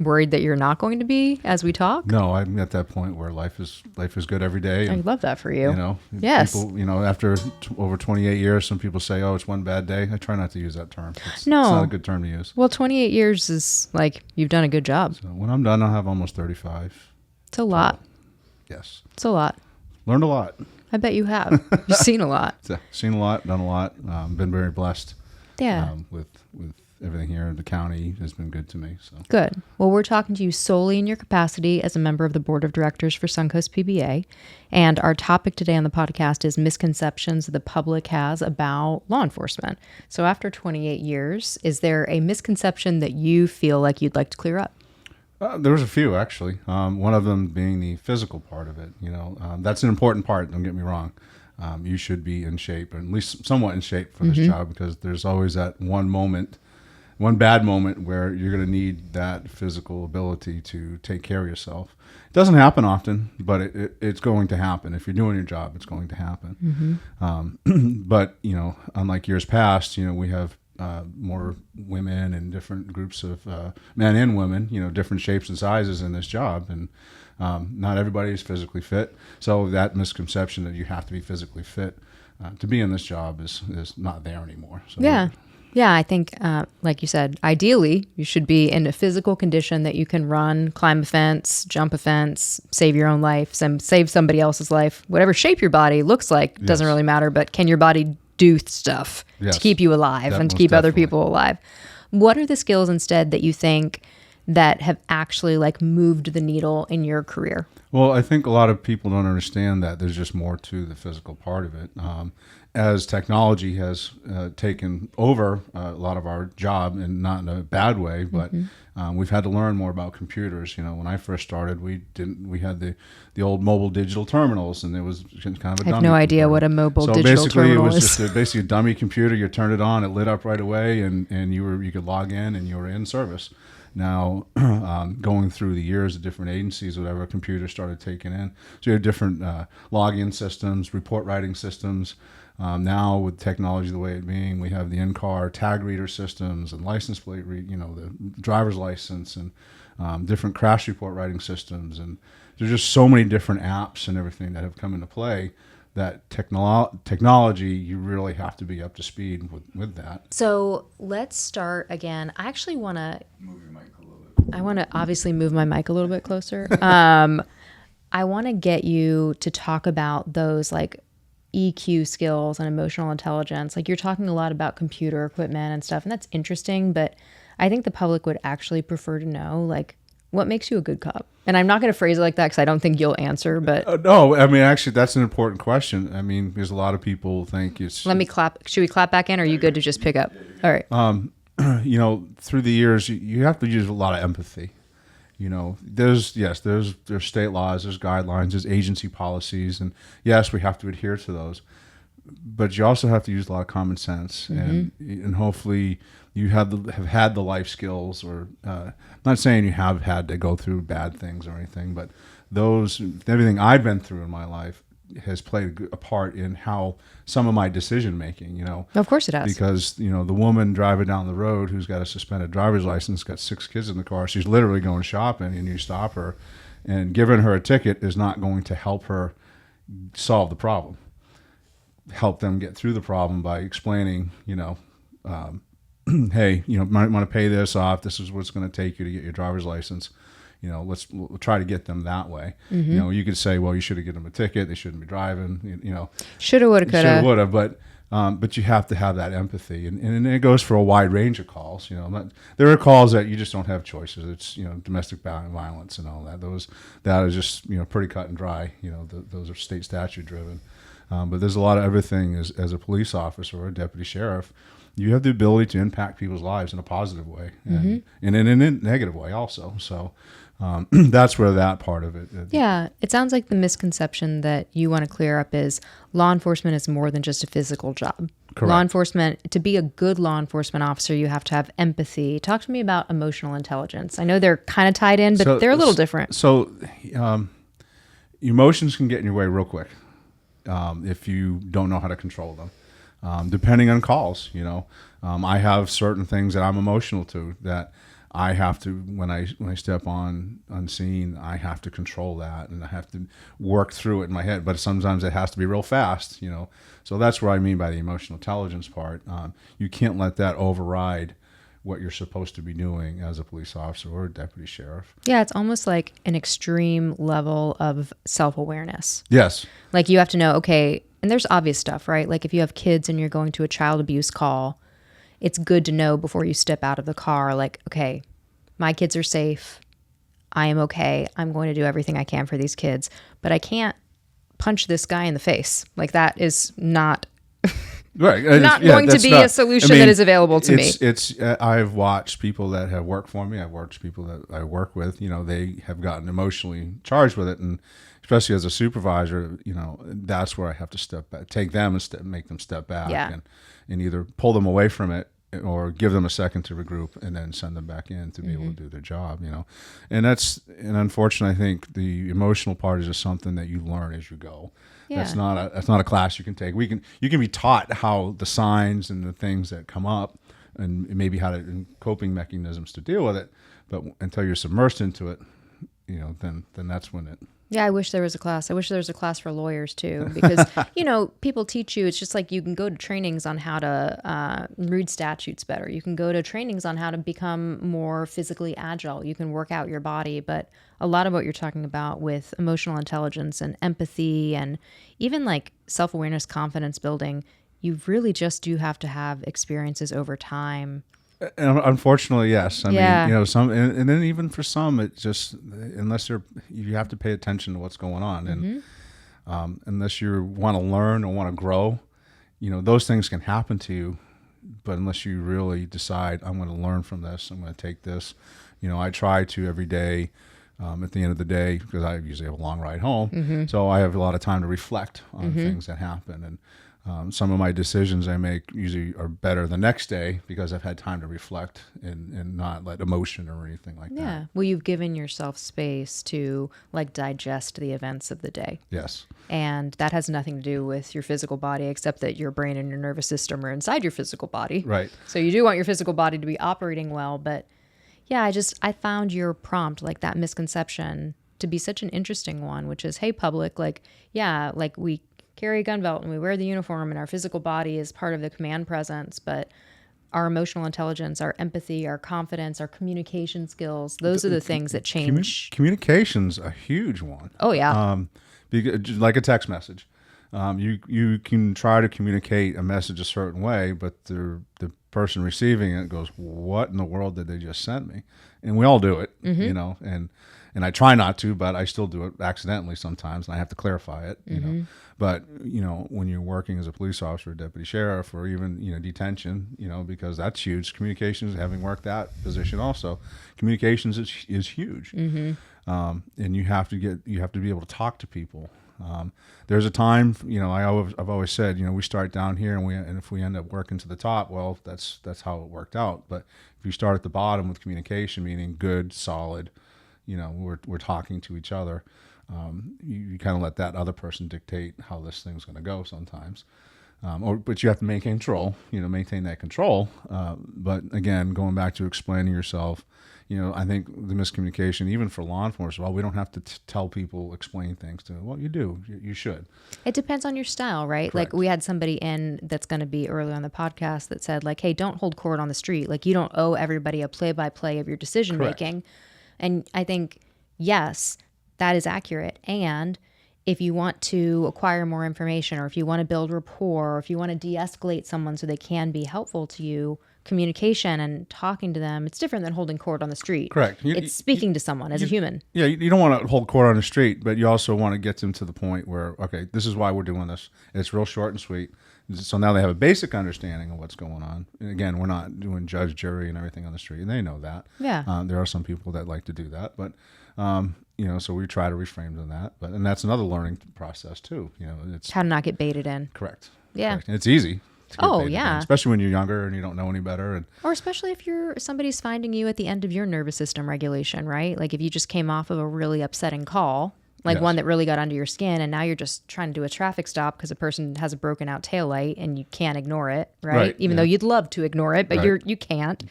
worried that you're not going to be as we talk? No, I'm at that point where life is good every day. I love that for you. You know, yes. People, after over 28 years, some people say, "Oh, it's one bad day." I try not to use that term. It's not a good term to use. Well, 28 years is like you've done a good job. So when I'm done, I'll have almost 35. It's a lot. Yes. It's a lot. Learned a lot. I bet you have. You've seen a lot. Seen a lot, done a lot. Been very blessed. Yeah. With everything here in the county has been good to me. So good. Well, we're talking to you solely in your capacity as a member of the board of directors for Suncoast PBA, and our topic today on the podcast is misconceptions the public has about law enforcement. So, after 28 years, is there a misconception that you feel like you'd like to clear up? There was a few, actually. One of them being the physical part of it. That's an important part. Don't get me wrong. You should be in shape, or at least somewhat in shape for this job, because there's always that one bad moment where you're going to need that physical ability to take care of yourself. It doesn't happen often, but it's going to happen. If you're doing your job, it's going to happen. But, unlike years past, we have more women and different groups of men and women, different shapes and sizes in this job. And not everybody is physically fit. So that misconception that you have to be physically fit to be in this job is not there anymore. So Yeah, I think, like you said, ideally, you should be in a physical condition that you can run, climb a fence, jump a fence, save your own life, save somebody else's life. Whatever shape your body looks like doesn't really matter, but can your body do stuff to keep you alive and to keep other people alive? What are the skills instead that you think that have actually moved the needle in your career? Well, I think a lot of people don't understand that there's just more to the physical part of it. As technology has taken over a lot of our job, and not in a bad way, but we've had to learn more about computers. When I first started, we had the old mobile digital terminals, and it was kind of a dummy. I have no idea what a mobile digital terminal is. So basically, it was just basically a dummy computer. You turned it on, it lit up right away, and you could log in, and you were in service. Now, going through the years of different agencies, whatever, computers started taking in. So you have different login systems, report writing systems. Now, with technology the way it being, we have the in-car tag reader systems and license plate, the driver's license, and different crash report writing systems. And there's just so many different apps and everything that have come into play that technology, you really have to be up to speed with that. So let's start again. I actually want to move your mic a little bit. I want to obviously move my mic a little bit closer. I want to get you to talk about those EQ skills and emotional intelligence. You're talking a lot about computer equipment and stuff, and that's interesting, but I think the public would actually prefer to know, what makes you a good cop? And I'm not going to phrase it like that because I don't think you'll answer, but... no, I mean, actually, that's an important question. I mean, because a lot of people think it's... Let me clap. Should we clap back in, or are you good to just pick up? All right. Through the years, you have to use a lot of empathy. There's state laws, there's guidelines, there's agency policies, and yes, we have to adhere to those. But you also have to use a lot of common sense, and hopefully you have had the life skills, or I'm not saying you have had to go through bad things or anything, but everything I've been through in my life has played a part in how some of my decision making, Of course it has. Because, the woman driving down the road who's got a suspended driver's license, got 6 kids in the car, she's literally going shopping, and you stop her, and giving her a ticket is not going to help her solve the problem. Help them get through the problem by explaining, hey, might want to pay this off. This is what's going to take you to get your driver's license. We'll try to get them that way. You could say, well, you should have given them a ticket. They shouldn't be driving. Shoulda, woulda, coulda. Shoulda, woulda. But you have to have that empathy, and it goes for a wide range of calls. There are calls that you just don't have choices. It's domestic violence and all that. That is just pretty cut and dry. Those are state statute driven. But there's a lot of everything as a police officer or a deputy sheriff. You have the ability to impact people's lives in a positive way, and in a negative way also. So that's where that part of it. Yeah, it sounds like the misconception that you want to clear up is law enforcement is more than just a physical job. Correct. Law enforcement, to be a good law enforcement officer, you have to have empathy. Talk to me about emotional intelligence. I know they're kind of tied in, but they're a little different. So emotions can get in your way real quick if you don't know how to control them. Depending on calls, I have certain things that I'm emotional to that I have to, when I step on unseen, I have to control that, and I have to work through it in my head. But sometimes it has to be real fast, you know. So that's what I mean by the emotional intelligence part. You can't let that override what you're supposed to be doing as a police officer or a deputy sheriff. Yeah, it's almost like an extreme level of self-awareness. Yes. Like you have to know, okay, and there's obvious stuff, right? Like if you have kids and you're going to a child abuse call, it's good to know before you step out of the car, like, okay, my kids are safe. I am okay. I'm going to do everything I can for these kids, but I can't punch this guy in the face. Like that is not right. not going to be a solution that is available to me. I've watched people that have worked for me. I've watched people that I work with, you know, they have gotten emotionally charged with it. And especially as a supervisor, you know, that's where I have to step back, take them and make them step back and either pull them away from it or give them a second to regroup and then send them back in to be able to do their job, you know. And unfortunately, I think the emotional part is just something that you learn as you go. Yeah. That's not a class you can take. You can be taught how the signs and the things that come up and maybe how to coping mechanisms to deal with it, but until you're submersed into it, you know, then that's when it. Yeah, I wish there was a class. I wish there was a class for lawyers too, because you know, people teach you. It's just like you can go to trainings on how to read statutes better. You can go to trainings on how to become more physically agile. You can work out your body, but a lot of what you're talking about with emotional intelligence and empathy and even like self-awareness, confidence building, you really just do have to have experiences over time. Unfortunately, yes. I mean, you know, some, and then even for some, it just, unless you have to pay attention to what's going on, and unless you want to learn or want to grow, you know, those things can happen to you. But unless you really decide, I'm going to learn from this, I'm going to take this, you know, I try to every day. At the end of the day, because I usually have a long ride home, so I have a lot of time to reflect on things that happen, and some of my decisions I make usually are better the next day because I've had time to reflect and not let emotion or anything like that. Yeah. Well, you've given yourself space to like digest the events of the day. Yes. And that has nothing to do with your physical body, except that your brain and your nervous system are inside your physical body. Right. So you do want your physical body to be operating well. But yeah, I found your prompt, like that misconception, to be such an interesting one, which is, hey, public, like, yeah, like we carry a gun belt and we wear the uniform and our physical body is part of the command presence, but our emotional intelligence, our empathy, our confidence, our communication skills, those are the things that change. Communication's a huge one. Oh, yeah. Like a text message. You can try to communicate a message a certain way, but the person receiving it goes, what in the world did they just send me? And we all do it, you know, and I try not to, but I still do it accidentally sometimes, and I have to clarify it, you know. But, you know, when you're working as a police officer, deputy sheriff, or even, you know, detention, you know, because that's huge. Communications, having worked that position also, communications is huge. And you have to be able to talk to people. There's a time, you know, I've always said, you know, we start down here and if we end up working to the top, well, that's how it worked out. But if you start at the bottom with communication, meaning good, solid, you know, we're talking to each other. You kind of let that other person dictate how this thing's going to go sometimes. But you have to maintain that control. But again, going back to explaining yourself, you know, I think the miscommunication, even for law enforcement, well, we don't have to tell people, explain things to them. Well, you do. You should. It depends on your style, right? Correct. Like we had somebody in that's going to be earlier on the podcast that said like, hey, don't hold court on the street. Like you don't owe everybody a play-by-play of your decision making. And I think, yes, that is accurate. And if you want to acquire more information, or if you want to build rapport, or if you want to de-escalate someone so they can be helpful to you, communication and talking to them, it's different than holding court on the street. Correct. It's speaking to someone as a human. Yeah, you don't want to hold court on the street, but you also want to get them to the point where, okay, this is why we're doing this. It's real short and sweet. So now they have a basic understanding of what's going on. And again, we're not doing judge, jury, and everything on the street, and they know that. Yeah. There are some people that like to do that, but you know, so we try to reframe to that. And that's another learning process too. You know, it's how to not get baited in. Correct. Yeah. Correct. And it's easy. Oh, yeah. Especially when you're younger and you don't know any better. Or especially if somebody's finding you at the end of your nervous system regulation, right? Like if you just came off of a really upsetting call, like one that really got under your skin, and now you're just trying to do a traffic stop because a person has a broken out taillight and you can't ignore it, right? Even though you'd love to ignore it, but you can't.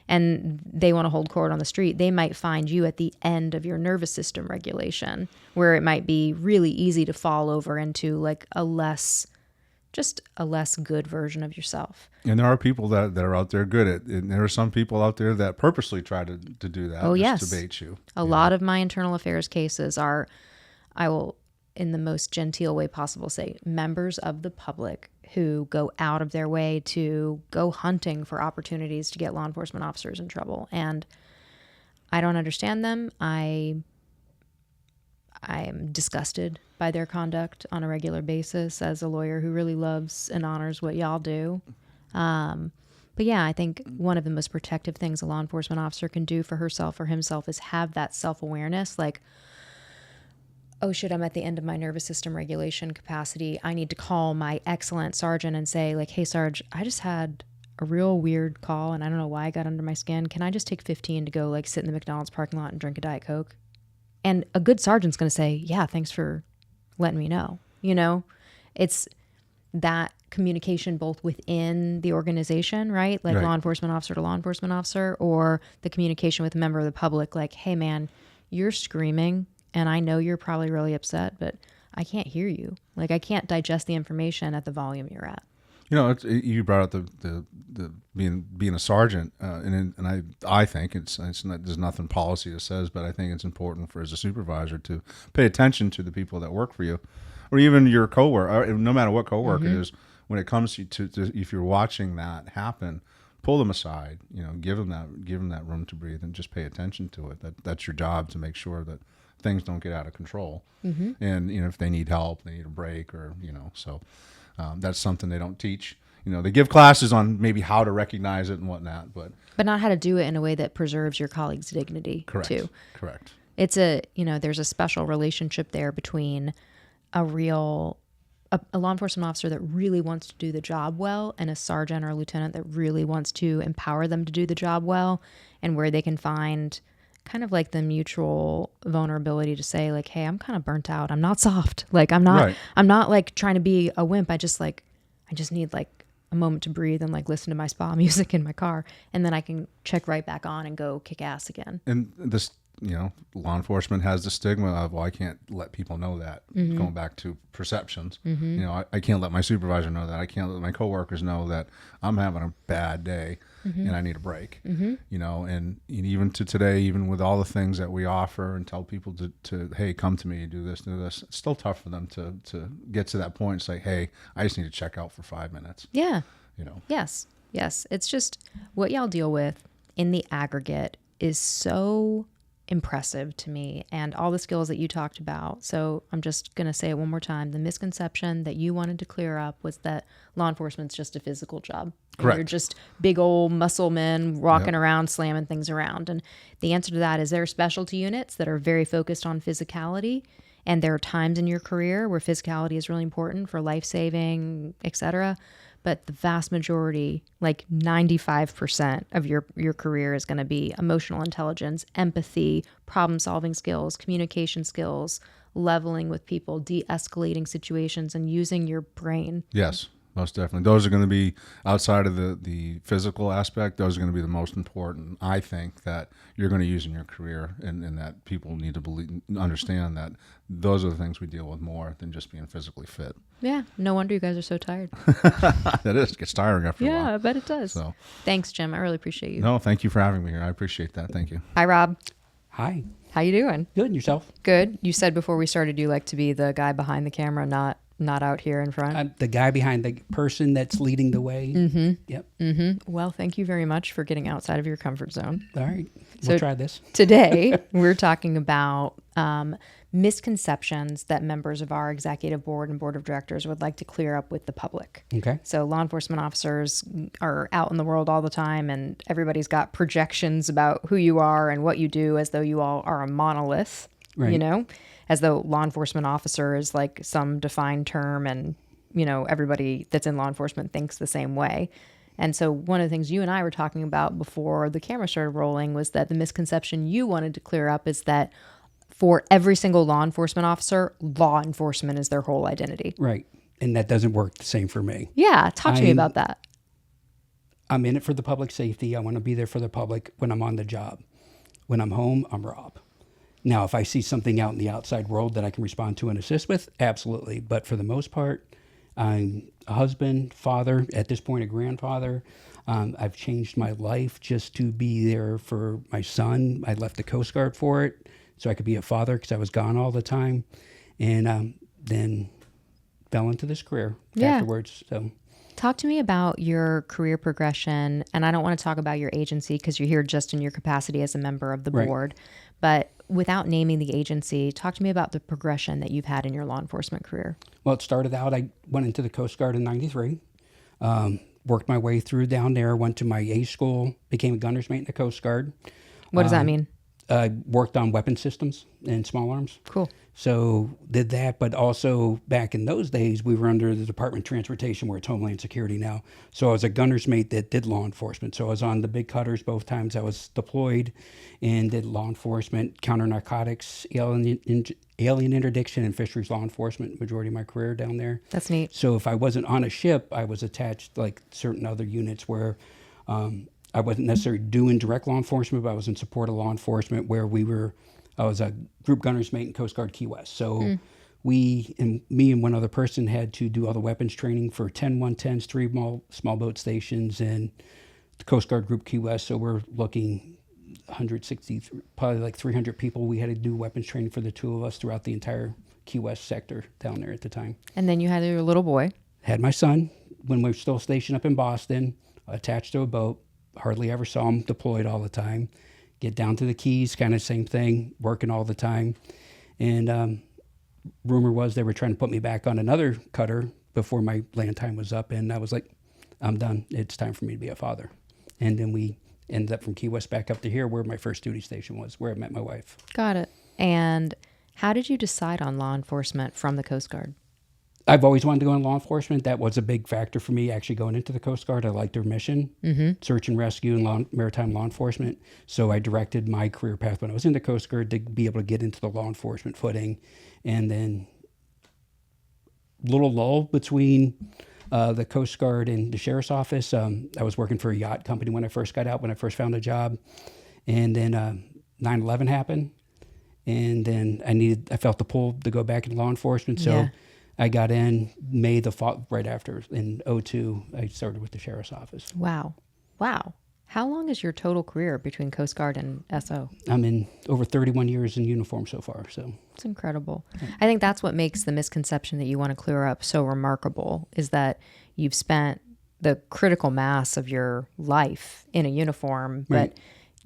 and they want to hold court on the street, they might find you at the end of your nervous system regulation, where it might be really easy to fall over into like a less good version of yourself. And there are people that are out there good at, and there are some people out there that purposely try to do that. Oh, just yes. to bait you. A lot of my internal affairs cases are, I will, in the most genteel way possible, say members of the public who go out of their way to go hunting for opportunities to get law enforcement officers in trouble. And I don't understand them. I am disgusted by their conduct on a regular basis as a lawyer who really loves and honors what y'all do. But yeah, I think one of the most protective things a law enforcement officer can do for herself or himself is have that self-awareness, like, oh shit, I'm at the end of my nervous system regulation capacity. I need to call my excellent sergeant and say, like, hey, Sarge, I just had a real weird call and I don't know why I got under my skin. Can I just take 15 to go like sit in the McDonald's parking lot and drink a Diet Coke? And a good sergeant's going to say, yeah, thanks for letting me know. You know, it's that communication both within the organization, right? Like law enforcement officer to law enforcement officer, or the communication with a member of the public, like, hey man, you're screaming and I know you're probably really upset, but I can't hear you. Like, I can't digest the information at the volume you're at. You know, you brought up the being a sergeant, and I think it's not, there's nothing policy that says, but I think it's important for as a supervisor to pay attention to the people that work for you, or even your coworker, no matter what coworker it is. When it comes to if you're watching that happen, pull them aside. You know, give them that room to breathe, and just pay attention to it. That's your job, to make sure that things don't get out of control. And you know, if they need help, they need a break, or you know, so. That's something they don't teach. You know, they give classes on maybe how to recognize it and whatnot, but not how to do it in a way that preserves your colleague's dignity. Correct. It's there's a special relationship there between a law enforcement officer that really wants to do the job well and a sergeant or a lieutenant that really wants to empower them to do the job well, and where they can find kind of like the mutual vulnerability to say, like, hey, I'm kind of burnt out. I'm not soft. Like, I'm not like trying to be a wimp. I just need like a moment to breathe and like listen to my spa music in my car. And then I can check right back on and go kick ass again. And this, you know, law enforcement has the stigma of, well, I can't let people know that. Going back to perceptions, you know, I can't let my supervisor know that. I can't let my coworkers know that I'm having a bad day and I need a break. You know, and even to today, even with all the things that we offer and tell people to hey, come to me, do this, it's still tough for them to get to that point and say, hey, I just need to check out for 5 minutes. Yeah. You know. Yes. It's just what y'all deal with in the aggregate is so impressive to me, and all the skills that you talked about. So I'm just going to say it one more time. The misconception that you wanted to clear up was that law enforcement's just a physical job. Correct. You're just big old muscle men walking around, slamming things around. And the answer to that is there are specialty units that are very focused on physicality. And there are times in your career where physicality is really important for life-saving, etc. But the vast majority, like 95% of your career is going to be emotional intelligence, empathy, problem-solving skills, communication skills, leveling with people, de-escalating situations, and using your brain. Yes, most definitely. Those are going to be, outside of the physical aspect, those are going to be the most important, I think, that you're going to use in your career, and that people need to understand that those are the things we deal with more than just being physically fit. Yeah, no wonder you guys are so tired. That is. It gets tiring after a while. Yeah, I bet it does. So, thanks, Jim. I really appreciate you. No, thank you for having me here. I appreciate that. Thank you. Hi, Rob. Hi. How you doing? Good. And yourself? Good. You said before we started you like to be the guy behind the camera, not out here in front. I'm the guy behind the person that's leading the way. Mm-hmm. Yep. Mm-hmm. Well, thank you very much for getting outside of your comfort zone. All right. We'll try this. Today, we're talking about misconceptions that members of our executive board and board of directors would like to clear up with the public. Okay. So law enforcement officers are out in the world all the time, and everybody's got projections about who you are and what you do, as though you all are a monolith, you know, as though law enforcement officer is like some defined term, and, you know, everybody that's in law enforcement thinks the same way. And so one of the things you and I were talking about before the camera started rolling was that the misconception you wanted to clear up is that for every single law enforcement officer, law enforcement is their whole identity. Right. And that doesn't work the same for me. Yeah. Talk to me about that. I'm in it for the public safety. I want to be there for the public when I'm on the job. When I'm home, I'm Rob. Now, if I see something out in the outside world that I can respond to and assist with, absolutely. But for the most part, I'm a husband, father, at this point, a grandfather. I've changed my life just to be there for my son. I left the Coast Guard for it so I could be a father because I was gone all the time. And then fell into this career afterwards. So, talk to me about your career progression. And I don't want to talk about your agency because you're here just in your capacity as a member of the board. But without naming the agency, talk to me about the progression that you've had in your law enforcement career. Well, it started out, I went into the Coast Guard in 93, worked my way through down there, went to my A school, became a gunner's mate in the Coast Guard. What does that mean? I worked on weapon systems and small arms. Cool. So did that, but also back in those days, we were under the Department of Transportation, where it's Homeland Security now. So I was a gunner's mate that did law enforcement. So I was on the big cutters both times I was deployed and did law enforcement, counter narcotics, alien interdiction, and fisheries law enforcement, majority of my career down there. That's neat. So if I wasn't on a ship, I was attached like certain other units where I wasn't necessarily doing direct law enforcement, but I was in support of law enforcement where I was a group gunner's mate in Coast Guard Key West. So me and one other person had to do all the weapons training for 10 110s, 3 small boat stations, and the Coast Guard Group Key West. So we're looking 160, probably like 300 people. We had to do weapons training for the two of us throughout the entire Key West sector down there at the time. And then you had your little boy. Had my son when we were still stationed up in Boston, attached to a boat. Hardly ever saw him, deployed all the time. Get down to the Keys, kind of same thing, working all the time. And rumor was they were trying to put me back on another cutter before my land time was up. And I was like, I'm done. It's time for me to be a father. And then we ended up from Key West back up to here where my first duty station was, where I met my wife. Got it. And how did you decide on law enforcement from the Coast Guard? I've always wanted to go in law enforcement. That was a big factor for me actually going into the Coast Guard. I liked their mission, search and rescue and maritime law enforcement. So I directed my career path when I was in the Coast Guard to be able to get into the law enforcement footing. And then little lull between the Coast Guard and the Sheriff's Office. I was working for a yacht company when I first got out, when I first found a job. And then 9/11 happened. And then I felt the pull to go back into law enforcement. So I got in right after in 2002. I started with the Sheriff's Office. Wow. How long is your total career between Coast Guard and SO? I'm in over 31 years in uniform so far. So it's incredible. I think that's what makes the misconception that you want to clear up so remarkable, is that you've spent the critical mass of your life in a uniform, but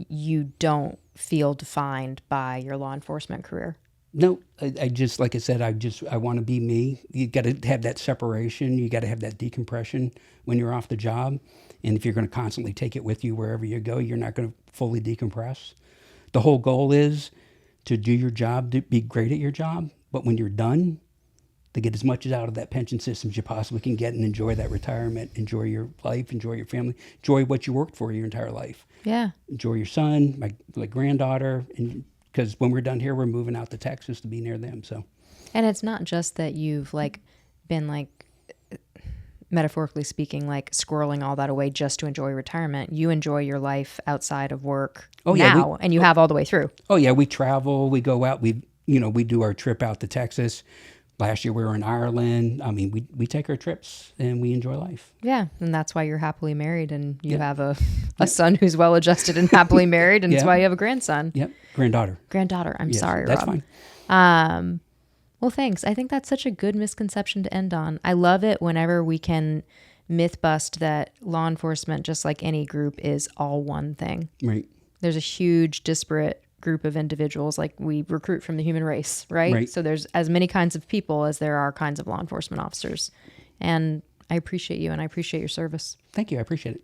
you don't feel defined by your law enforcement career. No, I just, like I said, I want to be me. You got to have that separation. You got to have that decompression when you're off the job. And if you're going to constantly take it with you wherever you go, you're not going to fully decompress. The whole goal is to do your job, to be great at your job. But when you're done, to get as much out of that pension system as you possibly can get and enjoy that retirement, enjoy your life, enjoy your family, enjoy what you worked for your entire life. Yeah. Enjoy your son, my granddaughter, and because when we're done here, we're moving out to Texas to be near them. So, and it's not just that you've been metaphorically speaking, squirreling all that away just to enjoy retirement. You enjoy your life outside of work and you have all the way through. Oh yeah, we travel, we go out, we do our trip out to Texas. Last year we were in Ireland. I mean, we take our trips and we enjoy life. Yeah, and that's why you're happily married and you have a son who's well-adjusted and happily married, and that's why you have a grandson. Yep, granddaughter. I'm sorry, that's Rob. Fine. Well, thanks. I think that's such a good misconception to end on. I love it whenever we can myth bust that law enforcement, just like any group, is all one thing. Right. There's a huge disparate group of individuals, like we recruit from the human race, right? So there's as many kinds of people as there are kinds of law enforcement officers. And I appreciate you and I appreciate your service. Thank you. I appreciate it.